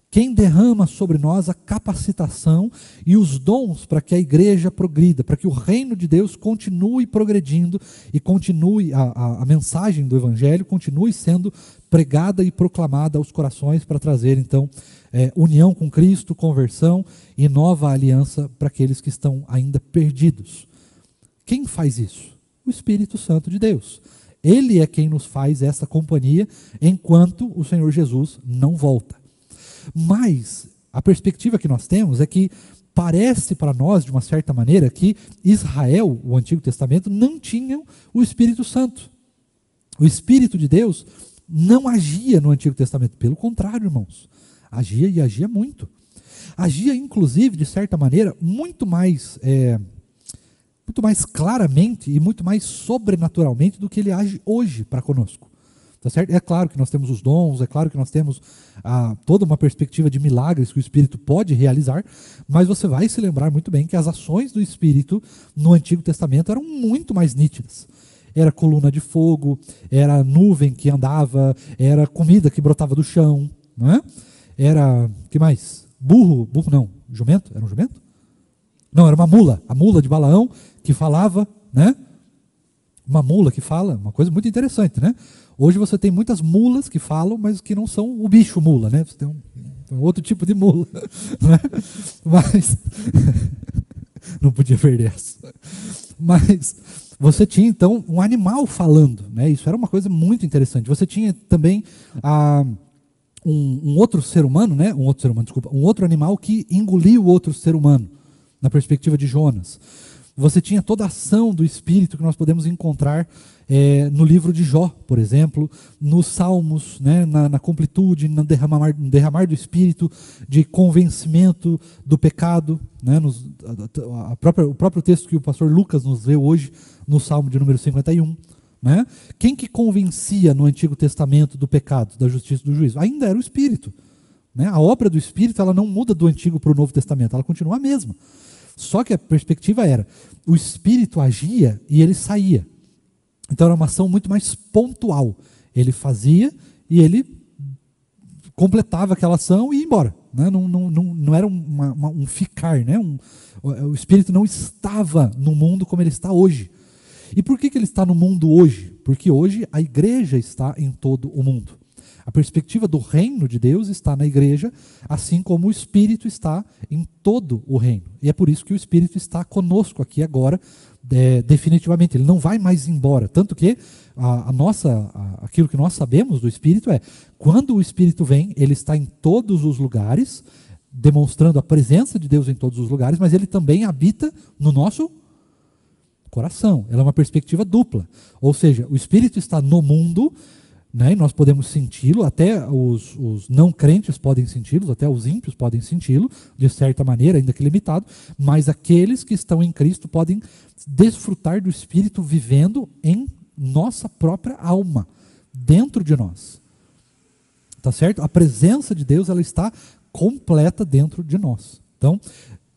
Quem derrama sobre nós a capacitação e os dons para que a igreja progrida, para que o reino de Deus continue progredindo e continue a mensagem do Evangelho continue sendo pregada e proclamada aos corações para trazer então união com Cristo, conversão e nova aliança para aqueles que estão ainda perdidos. Quem faz isso? O Espírito Santo de Deus. Ele é quem nos faz essa companhia enquanto o Senhor Jesus não volta. Mas a perspectiva que nós temos é que parece para nós, de uma certa maneira, que Israel, o Antigo Testamento, não tinham o Espírito Santo. O Espírito de Deus não agia no Antigo Testamento. Pelo contrário, irmãos, agia e agia muito. Agia, inclusive, de certa maneira, muito mais claramente e muito mais sobrenaturalmente do que ele age hoje para conosco. Tá certo? É claro que nós temos os dons, é claro que nós temos toda uma perspectiva de milagres que o Espírito pode realizar, mas você vai se lembrar muito bem que as ações do Espírito no Antigo Testamento eram muito mais nítidas. Era coluna de fogo, era nuvem que andava, era comida que brotava do chão, não é? Era, que mais? Burro não, jumento? Era um jumento? Não, era uma mula, a mula de Balaão que falava, né? Uma mula que fala, uma coisa muito interessante, né? Hoje você tem muitas mulas que falam, mas que não são o bicho mula, né? Você tem um outro tipo de mula, né? Mas não podia perder essa. Mas você tinha então um animal falando, né? Isso era uma coisa muito interessante. Você tinha também um outro ser humano, né? Um outro animal que engoliu o outro ser humano, na perspectiva de Jonas. Você tinha toda a ação do Espírito que nós podemos encontrar no livro de Jó, por exemplo, nos Salmos, né, na completude, no derramar do Espírito, de convencimento do pecado, né, o próprio texto que o pastor Lucas nos leu hoje, no Salmo de número 51. Né? Quem que convencia no Antigo Testamento do pecado, da justiça e do juízo? Ainda era o Espírito. Né? A obra do Espírito ela não muda do Antigo para o Novo Testamento, ela continua a mesma. Só que a perspectiva era, o Espírito agia e ele saía. Então era uma ação muito mais pontual. Ele fazia e ele completava aquela ação e ia embora. Né? Não era um ficar. Né? O Espírito não estava no mundo como ele está hoje. E por que ele está no mundo hoje? Porque hoje a igreja está em todo o mundo. A perspectiva do reino de Deus está na igreja, assim como o Espírito está em todo o reino. E é por isso que o Espírito está conosco aqui agora, definitivamente. Ele não vai mais embora. Tanto que aquilo que nós sabemos do Espírito é, quando o Espírito vem, ele está em todos os lugares, demonstrando a presença de Deus em todos os lugares, mas ele também habita no nosso coração. Ela é uma perspectiva dupla. Ou seja, o Espírito está no mundo, né, e nós podemos senti-lo, até os não crentes podem senti-lo, até os ímpios podem senti-lo, de certa maneira, ainda que limitado, mas aqueles que estão em Cristo podem desfrutar do Espírito vivendo em nossa própria alma, dentro de nós. Tá certo? A presença de Deus, ela está completa dentro de nós. Então,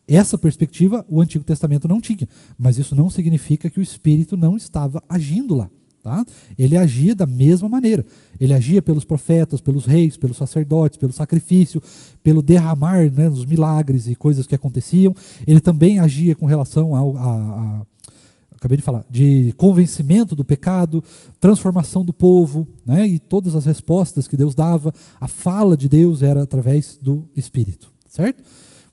essa perspectiva o Antigo Testamento não tinha, mas isso não significa que o Espírito não estava agindo lá. Tá? Ele agia da mesma maneira. Ele agia pelos profetas, pelos reis, pelos sacerdotes, pelo sacrifício, pelo derramar, né, dos milagres e coisas que aconteciam. Ele também agia com relação acabei de falar, de convencimento do pecado, transformação do povo, né, e todas as respostas que Deus dava. A fala de Deus era através do Espírito, certo?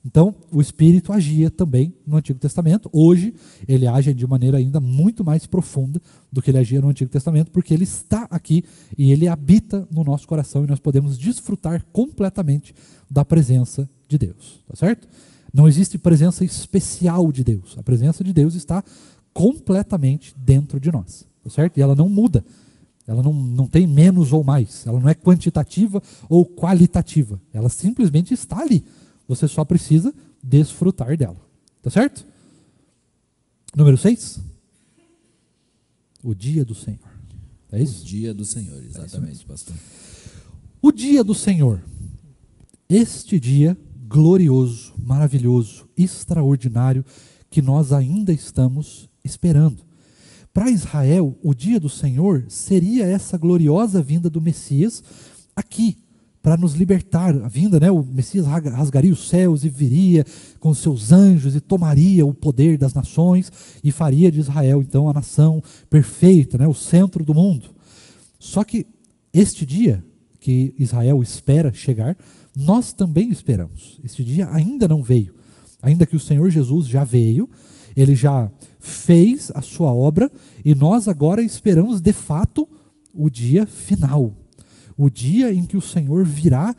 Então, o Espírito agia também no Antigo Testamento. Hoje, ele age de maneira ainda muito mais profunda do que ele agia no Antigo Testamento, porque ele está aqui e ele habita no nosso coração e nós podemos desfrutar completamente da presença de Deus, tá certo? Não existe presença especial de Deus. A presença de Deus está completamente dentro de nós, tá certo? E ela não muda. Ela não tem menos ou mais. Ela não é quantitativa ou qualitativa. Ela simplesmente está ali. Você só precisa desfrutar dela. Tá certo? Número 6. O dia do Senhor. É isso? O dia do Senhor, exatamente, pastor. O dia do Senhor. Este dia glorioso, maravilhoso, extraordinário, que nós ainda estamos esperando. Para Israel, o dia do Senhor seria essa gloriosa vinda do Messias aqui, para nos libertar. A vinda, né, o Messias rasgaria os céus e viria com seus anjos e tomaria o poder das nações e faria de Israel, então, a nação perfeita, né, o centro do mundo. Só que este dia que Israel espera chegar, nós também esperamos. Este dia ainda não veio. Ainda que o Senhor Jesus já veio, ele já fez a sua obra e nós agora esperamos de fato o dia final. O dia em que o Senhor virá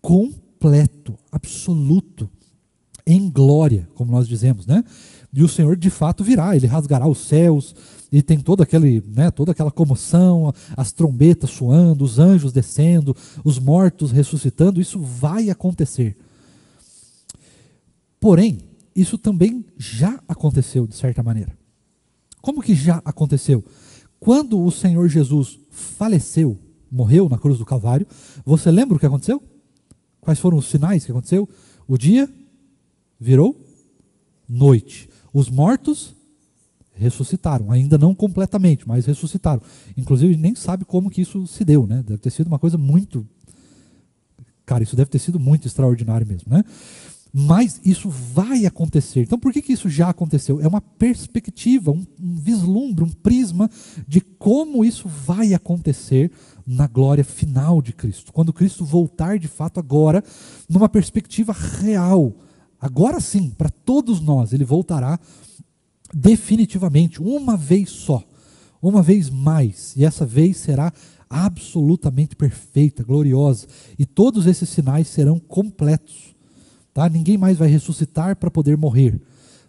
completo, absoluto, em glória, como nós dizemos, né? E o Senhor de fato virá, ele rasgará os céus, e tem toda aquela comoção, as trombetas soando, os anjos descendo, os mortos ressuscitando. Isso vai acontecer. Porém, isso também já aconteceu, de certa maneira. Como que já aconteceu? Quando o Senhor Jesus faleceu, morreu na cruz do Calvário, você lembra o que aconteceu? Quais foram os sinais que aconteceu? O dia virou noite. Os mortos ressuscitaram, ainda não completamente, mas ressuscitaram. Inclusive, nem sabe como que isso se deu, né? Deve ter sido uma coisa muito... Cara, isso deve ter sido muito extraordinário mesmo, né? Mas isso vai acontecer. Então, por que isso já aconteceu? É uma perspectiva, um vislumbre, um prisma de como isso vai acontecer na glória final de Cristo. Quando Cristo voltar de fato agora, numa perspectiva real. Agora sim, para todos nós, ele voltará definitivamente, uma vez só, uma vez mais. E essa vez será absolutamente perfeita, gloriosa. E todos esses sinais serão completos. Tá? Ninguém mais vai ressuscitar para poder morrer.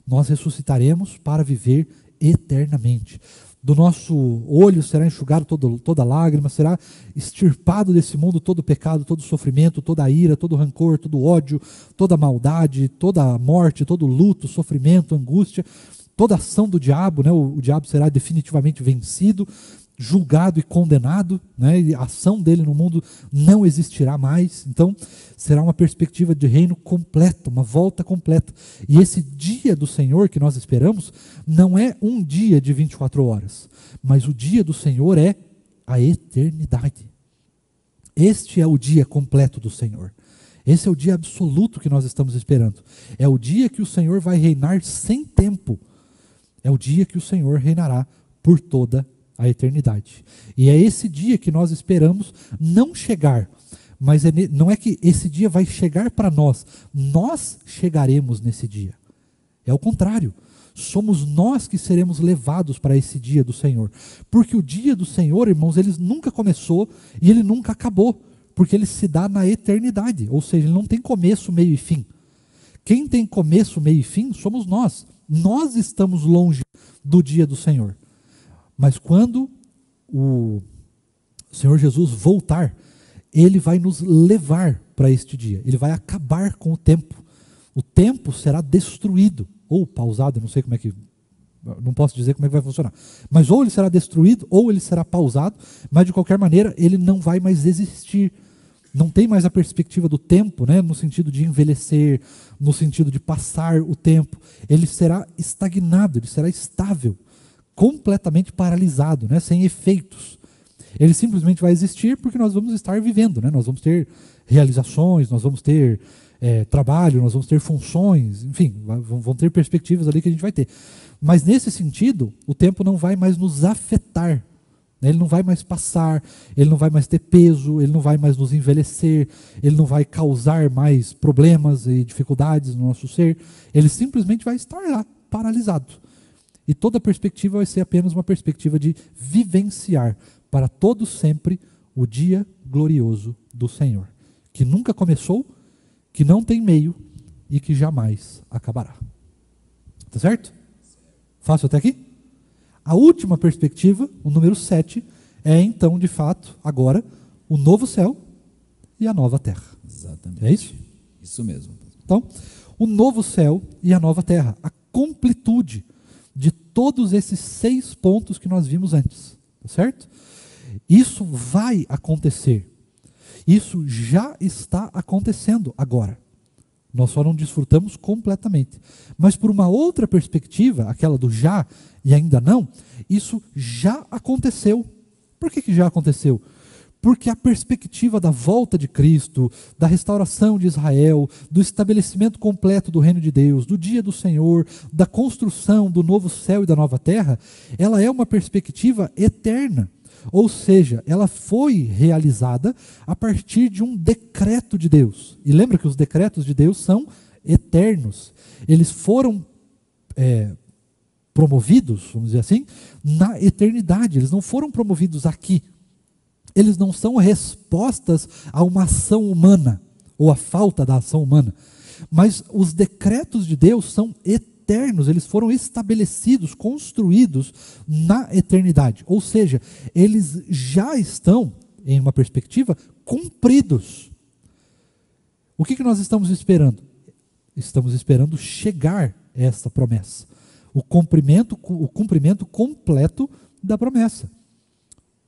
Nós ressuscitaremos para viver eternamente. Do nosso olho será enxugado toda lágrima, será extirpado desse mundo todo pecado, todo sofrimento, toda ira, todo rancor, todo ódio, toda maldade, toda morte, todo luto, sofrimento, angústia, toda ação do diabo, né? O diabo será definitivamente vencido, julgado e condenado, né? E a ação dele no mundo não existirá mais. Então, será uma perspectiva de reino completa, uma volta completa. E esse dia do Senhor que nós esperamos não é um dia de 24 horas, mas o dia do Senhor é a eternidade. Este é o dia completo do Senhor. Esse é o dia absoluto que nós estamos esperando. É o dia que o Senhor vai reinar sem tempo. É o dia que o Senhor reinará por toda a eternidade. E é esse dia que nós esperamos não chegar, mas não é que esse dia vai chegar para nós chegaremos nesse dia. É o contrário. Somos nós que seremos levados para esse dia do Senhor. Porque o dia do Senhor, irmãos, ele nunca começou e ele nunca acabou. Porque ele se dá na eternidade. Ou seja, ele não tem começo, meio e fim. Quem tem começo, meio e fim somos nós. Nós estamos longe do dia do Senhor. Mas quando o Senhor Jesus voltar, ele vai nos levar para este dia. Ele vai acabar com o tempo. O tempo será destruído. Ou pausado, não sei como é que... Não posso dizer como é que vai funcionar. Mas ou ele será destruído, ou ele será pausado. Mas de qualquer maneira, ele não vai mais existir. Não tem mais a perspectiva do tempo, né, no sentido de envelhecer, no sentido de passar o tempo. Ele será estagnado, ele será estável, completamente paralisado, né, sem efeitos. Ele simplesmente vai existir porque nós vamos estar vivendo, né, nós vamos ter realizações, nós vamos ter trabalho, nós vamos ter funções, enfim, vão ter perspectivas ali que a gente vai ter. Mas nesse sentido, o tempo não vai mais nos afetar. Ele não vai mais passar, ele não vai mais ter peso, ele não vai mais nos envelhecer, ele não vai causar mais problemas e dificuldades no nosso ser. Ele simplesmente vai estar lá, paralisado. E toda a perspectiva vai ser apenas uma perspectiva de vivenciar para todos sempre o dia glorioso do Senhor, que nunca começou, que não tem meio e que jamais acabará. Tá certo? Fácil até aqui? A última perspectiva, o número 7, é então, de fato, agora, o novo céu e a nova terra. Exatamente. É isso? Isso mesmo. Então, o novo céu e a nova terra, a completude de todos esses 6 pontos que nós vimos antes. Tá certo? Isso vai acontecer. Isso já está acontecendo agora. Nós só não desfrutamos completamente. Mas por uma outra perspectiva, aquela do já e ainda não, isso já aconteceu. Por que já aconteceu? Porque a perspectiva da volta de Cristo, da restauração de Israel, do estabelecimento completo do reino de Deus, do dia do Senhor, da construção do novo céu e da nova terra, ela é uma perspectiva eterna. Ou seja, ela foi realizada a partir de um decreto de Deus. E lembra que os decretos de Deus são eternos. Eles foram promovidos, vamos dizer assim, na eternidade. Eles não foram promovidos aqui. Eles não são respostas a uma ação humana, ou a falta da ação humana. Mas os decretos de Deus são eternos, eles foram estabelecidos, construídos na eternidade. Ou seja, eles já estão, em uma perspectiva, cumpridos. O que nós estamos esperando? Estamos esperando chegar a essa promessa. O cumprimento completo da promessa.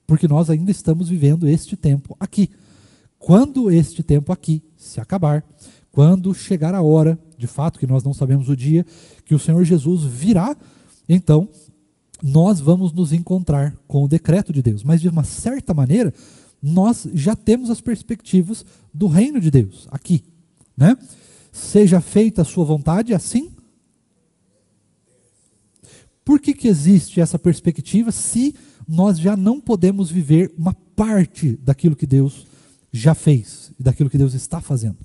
Porque nós ainda estamos vivendo este tempo aqui. Quando este tempo aqui se acabar, quando chegar a hora, de fato, que nós não sabemos o dia, que o Senhor Jesus virá, então nós vamos nos encontrar com o decreto de Deus. Mas de uma certa maneira, nós já temos as perspectivas do reino de Deus aqui, né? Seja feita a sua vontade, assim. Por que existe essa perspectiva se nós já não podemos viver uma parte daquilo que Deus já fez e daquilo que Deus está fazendo?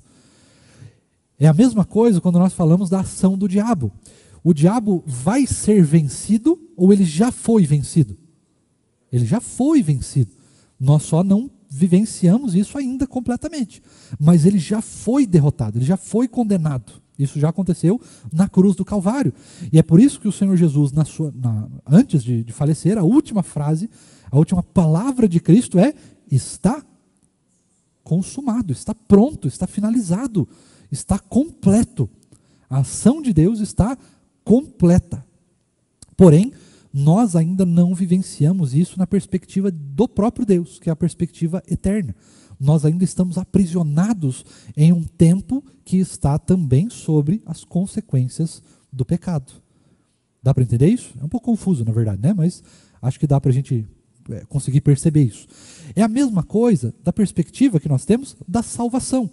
É a mesma coisa quando nós falamos da ação do diabo. O diabo vai ser vencido ou ele já foi vencido? Ele já foi vencido. Nós só não vivenciamos isso ainda completamente. Mas ele já foi derrotado, ele já foi condenado. Isso já aconteceu na cruz do Calvário. E é por isso que o Senhor Jesus, antes de falecer, a última frase, a última palavra de Cristo é: está consumado, está pronto, está finalizado, está completo. A ação de Deus está completa. Porém, nós ainda não vivenciamos isso na perspectiva do próprio Deus, que é a perspectiva eterna. Nós ainda estamos aprisionados em um tempo que está também sobre as consequências do pecado. Dá para entender isso? É um pouco confuso, na verdade, né? Mas acho que dá para a gente conseguir perceber isso. É a mesma coisa da perspectiva que nós temos da salvação.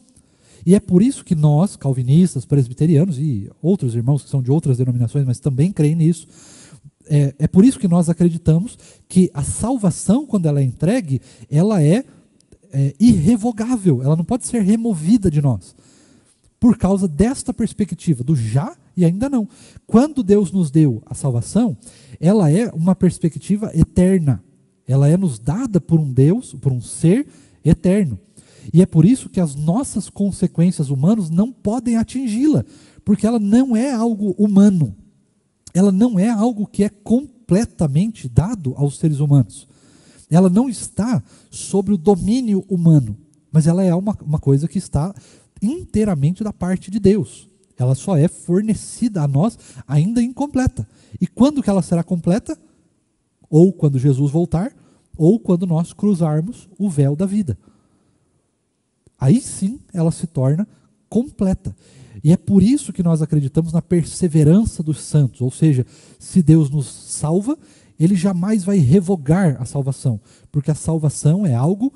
E é por isso que nós, calvinistas, presbiterianos e outros irmãos que são de outras denominações, mas também creem nisso, é por isso que nós acreditamos que a salvação, quando ela é entregue, ela é irrevogável, ela não pode ser removida de nós. Por causa desta perspectiva, do já e ainda não. Quando Deus nos deu a salvação, ela é uma perspectiva eterna. Ela é nos dada por um Deus, por um ser eterno. E é por isso que as nossas consequências humanas não podem atingi-la, porque ela não é algo humano. Ela não é algo que é completamente dado aos seres humanos. Ela não está sobre o domínio humano, mas ela é uma coisa que está inteiramente da parte de Deus. Ela só é fornecida a nós ainda incompleta. E quando que ela será completa? Ou quando Jesus voltar, ou quando nós cruzarmos o véu da vida. Aí sim ela se torna completa. E é por isso que nós acreditamos na perseverança dos santos. Ou seja, se Deus nos salva, Ele jamais vai revogar a salvação. Porque a salvação é algo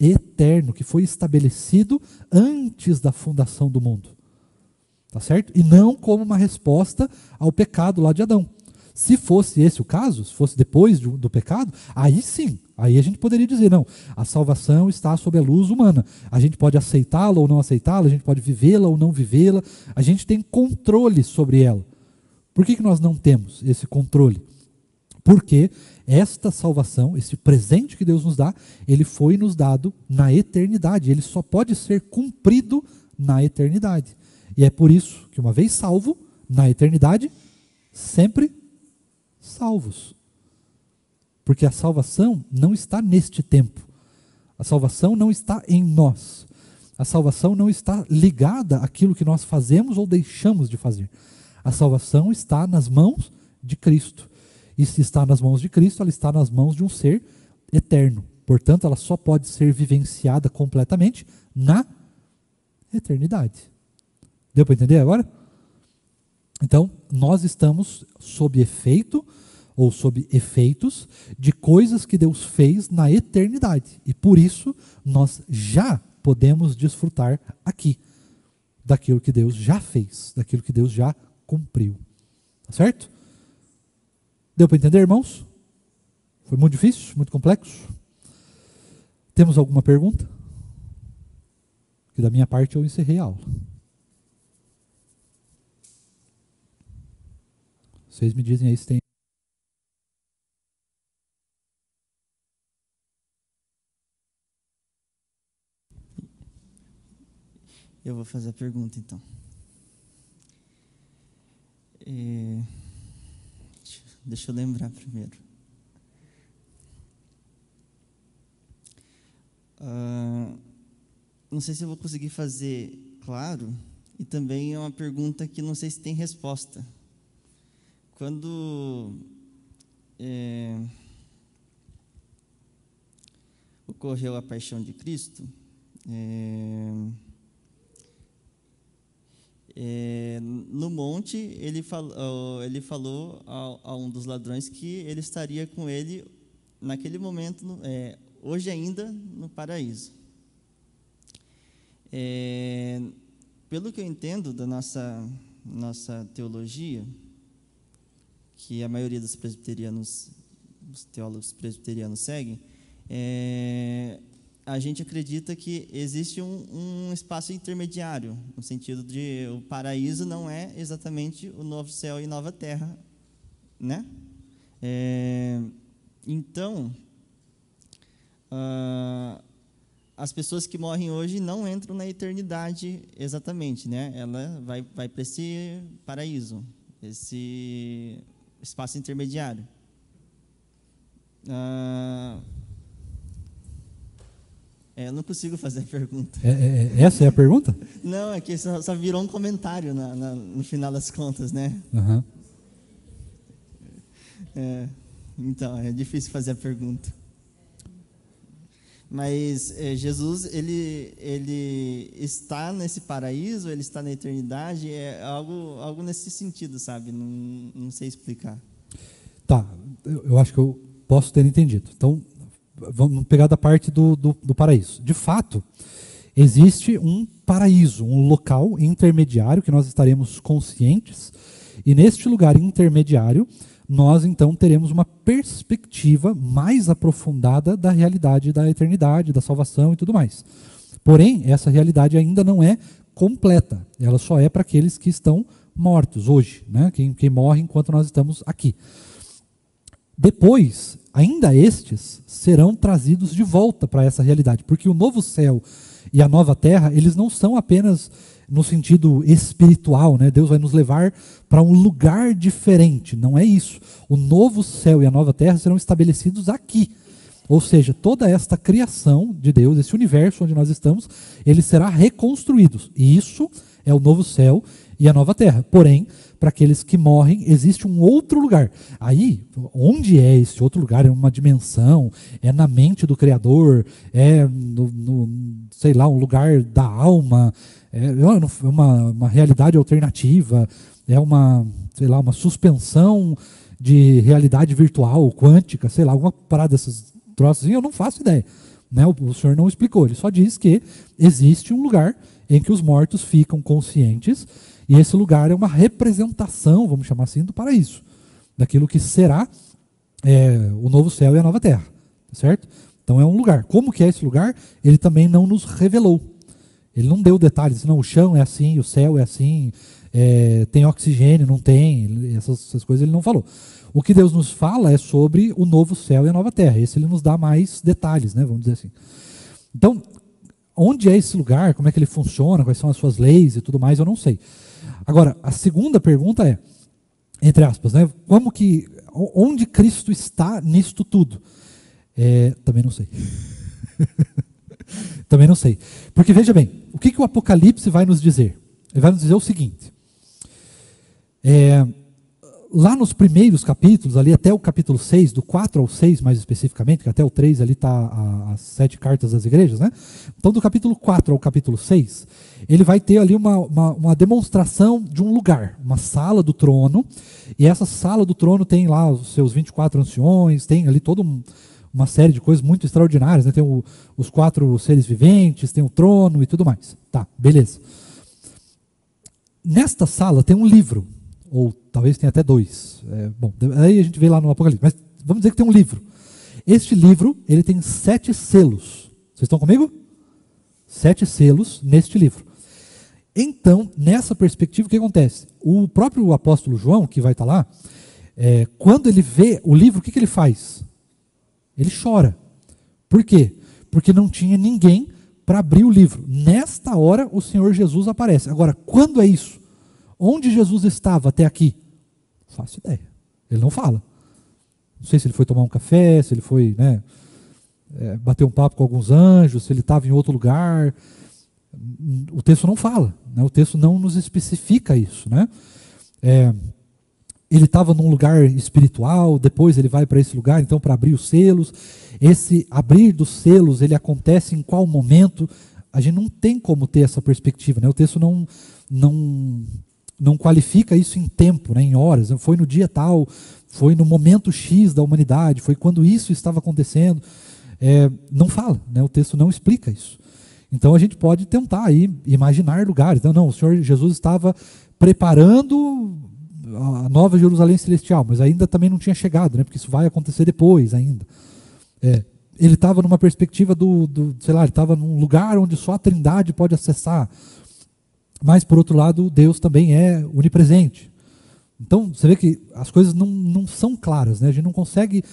eterno, que foi estabelecido antes da fundação do mundo. Tá certo? E não como uma resposta ao pecado lá de Adão. Se fosse esse o caso, se fosse depois do pecado, aí sim, aí a gente poderia dizer, não, a salvação está sob a luz humana. A gente pode aceitá-la ou não aceitá-la, a gente pode vivê-la ou não vivê-la, a gente tem controle sobre ela. Por que nós não temos esse controle? Porque esta salvação, esse presente que Deus nos dá, ele foi nos dado na eternidade. Ele só pode ser cumprido na eternidade. E é por isso que, uma vez salvo, na eternidade, sempre salvos. Porque a salvação não está neste tempo. A salvação não está em nós. A salvação não está ligada àquilo que nós fazemos ou deixamos de fazer. A salvação está nas mãos de Cristo. E se está nas mãos de Cristo, ela está nas mãos de um ser eterno. Portanto, ela só pode ser vivenciada completamente na eternidade. Deu para entender agora? Então, nós estamos sob efeito, ou sob efeitos, de coisas que Deus fez na eternidade. E por isso, nós já podemos desfrutar aqui daquilo que Deus já fez, daquilo que Deus já cumpriu. Tá certo? Deu para entender, irmãos? Foi muito difícil? Muito complexo? Temos alguma pergunta? Que da minha parte eu encerrei a aula. Vocês me dizem aí se tem. Eu vou fazer a pergunta, então. Deixa eu lembrar primeiro. Não sei se eu vou conseguir fazer claro, e também é uma pergunta que não sei se tem resposta. Quando ocorreu a paixão de Cristo, no monte ele falou a um dos ladrões que ele estaria com ele naquele momento, hoje ainda, no paraíso. Pelo que eu entendo da nossa teologia, que a maioria dos presbiterianos, os teólogos presbiterianos seguem, a gente acredita que existe um espaço intermediário, no sentido de o paraíso não é exatamente o novo céu e nova terra, né? Então, as pessoas que morrem hoje não entram na eternidade exatamente, né? Ela vai para esse paraíso, esse espaço intermediário. Eu não consigo fazer a pergunta. Essa é a pergunta? Não, é que só virou um comentário no final das contas, né? Uhum. Então, é difícil fazer a pergunta. Mas Jesus, ele está nesse paraíso, ele está na eternidade, é algo nesse sentido, sabe? Não sei explicar. Tá, eu acho que eu posso ter entendido. Então, vamos pegar da parte do paraíso. De fato, existe um paraíso, um local intermediário que nós estaremos conscientes, e neste lugar intermediário nós então teremos uma perspectiva mais aprofundada da realidade da eternidade, da salvação e tudo mais. Porém, essa realidade ainda não é completa, ela só é para aqueles que estão mortos hoje, né? Quem morre enquanto nós estamos aqui. Depois, ainda estes serão trazidos de volta para essa realidade, porque o novo céu e a nova terra, eles não são apenas no sentido espiritual, né? Deus vai nos levar para um lugar diferente, não é isso. O novo céu e a nova terra serão estabelecidos aqui. Ou seja, toda esta criação de Deus, esse universo onde nós estamos, ele será reconstruído. E isso é o novo céu e a nova terra. Porém, para aqueles que morrem, existe um outro lugar. Aí, onde é esse outro lugar? É uma dimensão? É na mente do Criador? É sei lá, um lugar da alma? É uma realidade alternativa? É uma suspensão de realidade virtual, quântica, sei lá, alguma parada dessas troços assim, eu não faço ideia. Né? O Senhor não explicou, ele só diz que existe um lugar em que os mortos ficam conscientes, e esse lugar é uma representação, vamos chamar assim, do paraíso, daquilo que será o novo céu e a nova terra, certo? Então é um lugar. Como que é esse lugar? Ele também não nos revelou. Ele não deu detalhes, não, o chão é assim, o céu é assim, tem oxigênio, não tem, essas coisas ele não falou. O que Deus nos fala é sobre o novo céu e a nova terra. Esse ele nos dá mais detalhes, né, vamos dizer assim. Então, onde é esse lugar, como é que ele funciona, quais são as suas leis e tudo mais, eu não sei. Agora, a segunda pergunta é, entre aspas, né, onde Cristo está nisto tudo? Também não sei. Também não sei. Porque veja bem, o que o Apocalipse vai nos dizer? Ele vai nos dizer o seguinte, lá nos primeiros capítulos, ali até o capítulo 6, do 4 ao 6 mais especificamente, que até o 3 ali está as 7 cartas das igrejas, né? Então do capítulo 4 ao capítulo 6, ele vai ter ali uma demonstração de um lugar, uma sala do trono, e essa sala do trono tem lá os seus 24 anciões, tem ali toda uma série de coisas muito extraordinárias, né? Tem os 4 seres viventes, tem o trono e tudo mais. Tá, beleza. Nesta sala tem um livro, ou talvez tenha até 2. Aí a gente vê lá no Apocalipse, mas vamos dizer que tem um livro. Este livro, ele tem 7 selos. Vocês estão comigo? 7 selos neste livro. Então, nessa perspectiva, o que acontece? O próprio apóstolo João, que vai estar lá, quando ele vê o livro, o que ele faz? Ele chora. Por quê? Porque não tinha ninguém para abrir o livro. Nesta hora, o Senhor Jesus aparece. Agora, quando é isso? Onde Jesus estava até aqui? Não faço ideia. Ele não fala. Não sei se ele foi tomar um café, se ele foi bater um papo com alguns anjos, se ele estava em outro lugar. O texto não fala. Né? O texto não nos especifica isso. Né? Ele estava num lugar espiritual, depois ele vai para esse lugar, então, para abrir os selos. Esse abrir dos selos, ele acontece em qual momento? A gente não tem como ter essa perspectiva. Né? O texto não qualifica isso em tempo, né, em horas. Foi no dia tal, foi no momento X da humanidade, foi quando isso estava acontecendo. Não fala, né, o texto não explica isso. Então a gente pode tentar aí imaginar lugares. Não, o Senhor Jesus estava preparando a nova Jerusalém celestial, mas ainda também não tinha chegado, né, porque isso vai acontecer depois ainda. Ele estava numa perspectiva sei lá, ele estava num lugar onde só a Trindade pode acessar. Mas, por outro lado, Deus também é onipresente. Então, você vê que as coisas não são claras, né? A gente não consegue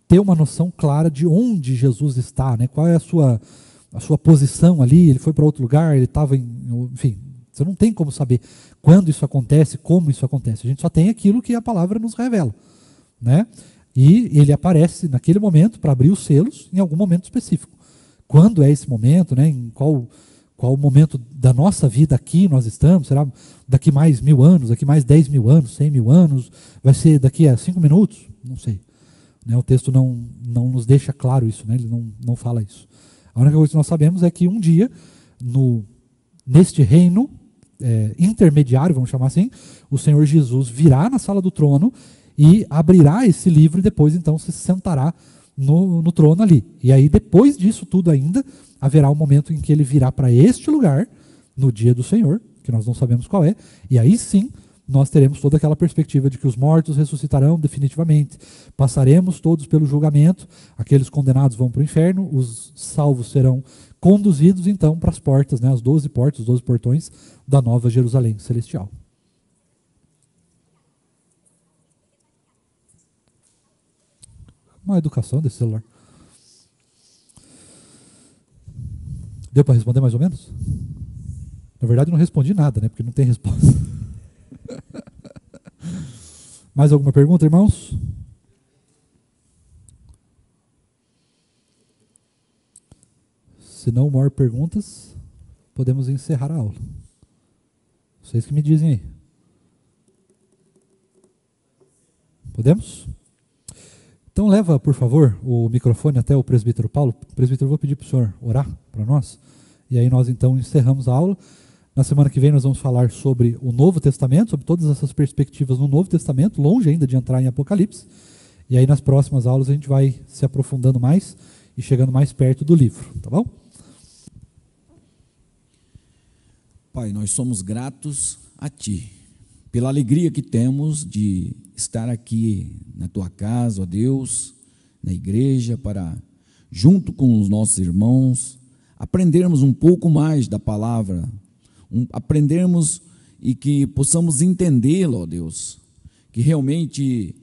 ter uma noção clara de onde Jesus está, né? Qual é a sua posição ali, ele foi para outro lugar, ele estava enfim, você não tem como saber quando isso acontece, como isso acontece. A gente só tem aquilo que a palavra nos revela, né? E ele aparece naquele momento para abrir os selos em algum momento específico. Quando é esse momento, né? Em qual o momento da nossa vida aqui nós estamos? Será daqui mais 1000 anos, daqui mais 10 mil anos, 100 mil anos? Vai ser daqui a 5 minutos? Não sei. Né? O texto não nos deixa claro isso, né? Ele não fala isso. A única coisa que nós sabemos é que um dia, neste reino intermediário, vamos chamar assim, o Senhor Jesus virá na sala do trono e abrirá esse livro e depois então se sentará no trono ali. E aí depois disso tudo ainda, haverá um momento em que ele virá para este lugar, no dia do Senhor, que nós não sabemos qual é, e aí sim nós teremos toda aquela perspectiva de que os mortos ressuscitarão definitivamente. Passaremos todos pelo julgamento, aqueles condenados vão para o inferno, os salvos serão conduzidos então para as portas, né, as 12 portas, os 12 portões da Nova Jerusalém Celestial. Uma educação desse celular. Deu para responder mais ou menos? Na verdade, não respondi nada, né? Porque não tem resposta. Mais alguma pergunta, irmãos? Se não houver perguntas, podemos encerrar a aula. Vocês que me dizem aí. Podemos? Então leva, por favor, o microfone até o presbítero Paulo. Presbítero, eu vou pedir para o senhor orar para nós. E aí nós então encerramos a aula. Na semana que vem nós vamos falar sobre o Novo Testamento, sobre todas essas perspectivas no Novo Testamento, longe ainda de entrar em Apocalipse. E aí nas próximas aulas a gente vai se aprofundando mais e chegando mais perto do livro, tá bom? Pai, nós somos gratos a Ti, pela alegria que temos de estar aqui na Tua casa, ó Deus, na igreja, para, junto com os nossos irmãos, aprendermos um pouco mais da palavra, aprendermos e que possamos entendê-la, ó Deus, que realmente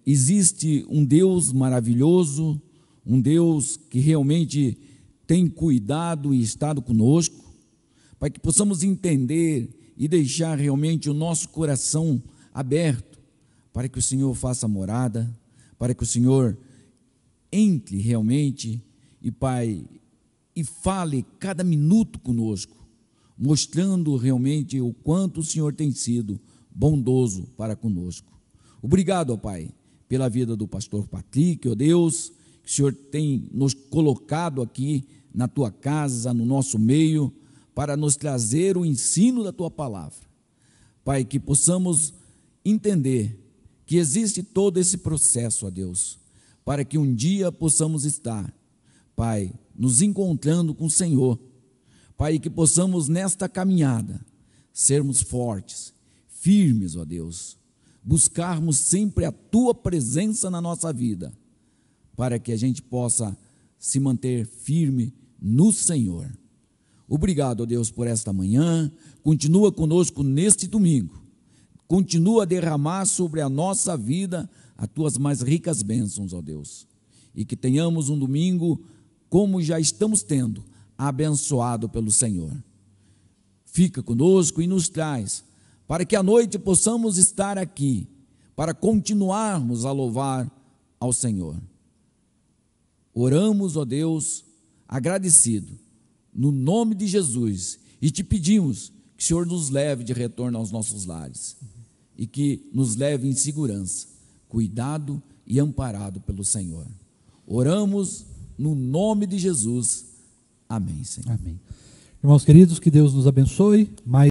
existe um Deus maravilhoso, um Deus que realmente tem cuidado e estado conosco, para que possamos entender e deixar realmente o nosso coração aberto, para que o Senhor faça morada, para que o Senhor entre realmente, e Pai, e fale cada minuto conosco, mostrando realmente o quanto o Senhor tem sido bondoso para conosco. Obrigado, ó Pai, pela vida do pastor Patrick, ó Deus, que o Senhor tem nos colocado aqui na Tua casa, no nosso meio, para nos trazer o ensino da Tua palavra. Pai, que possamos entender que existe todo esse processo, ó Deus, para que um dia possamos estar, Pai, nos encontrando com o Senhor. Pai, que possamos nesta caminhada sermos fortes, firmes, ó Deus, buscarmos sempre a Tua presença na nossa vida, para que a gente possa se manter firme no Senhor. Obrigado, ó Deus, por esta manhã. Continua conosco neste domingo. Continua a derramar sobre a nossa vida as Tuas mais ricas bênçãos, ó Deus. E que tenhamos um domingo, como já estamos tendo, abençoado pelo Senhor. Fica conosco e nos traz, para que à noite possamos estar aqui, para continuarmos a louvar ao Senhor. Oramos, ó Deus, agradecido, no nome de Jesus, e te pedimos que o Senhor nos leve de retorno aos nossos lares, e que nos leve em segurança, cuidado e amparado pelo Senhor. Oramos no nome de Jesus. Amém, Senhor. Amém. Irmãos queridos, que Deus nos abençoe.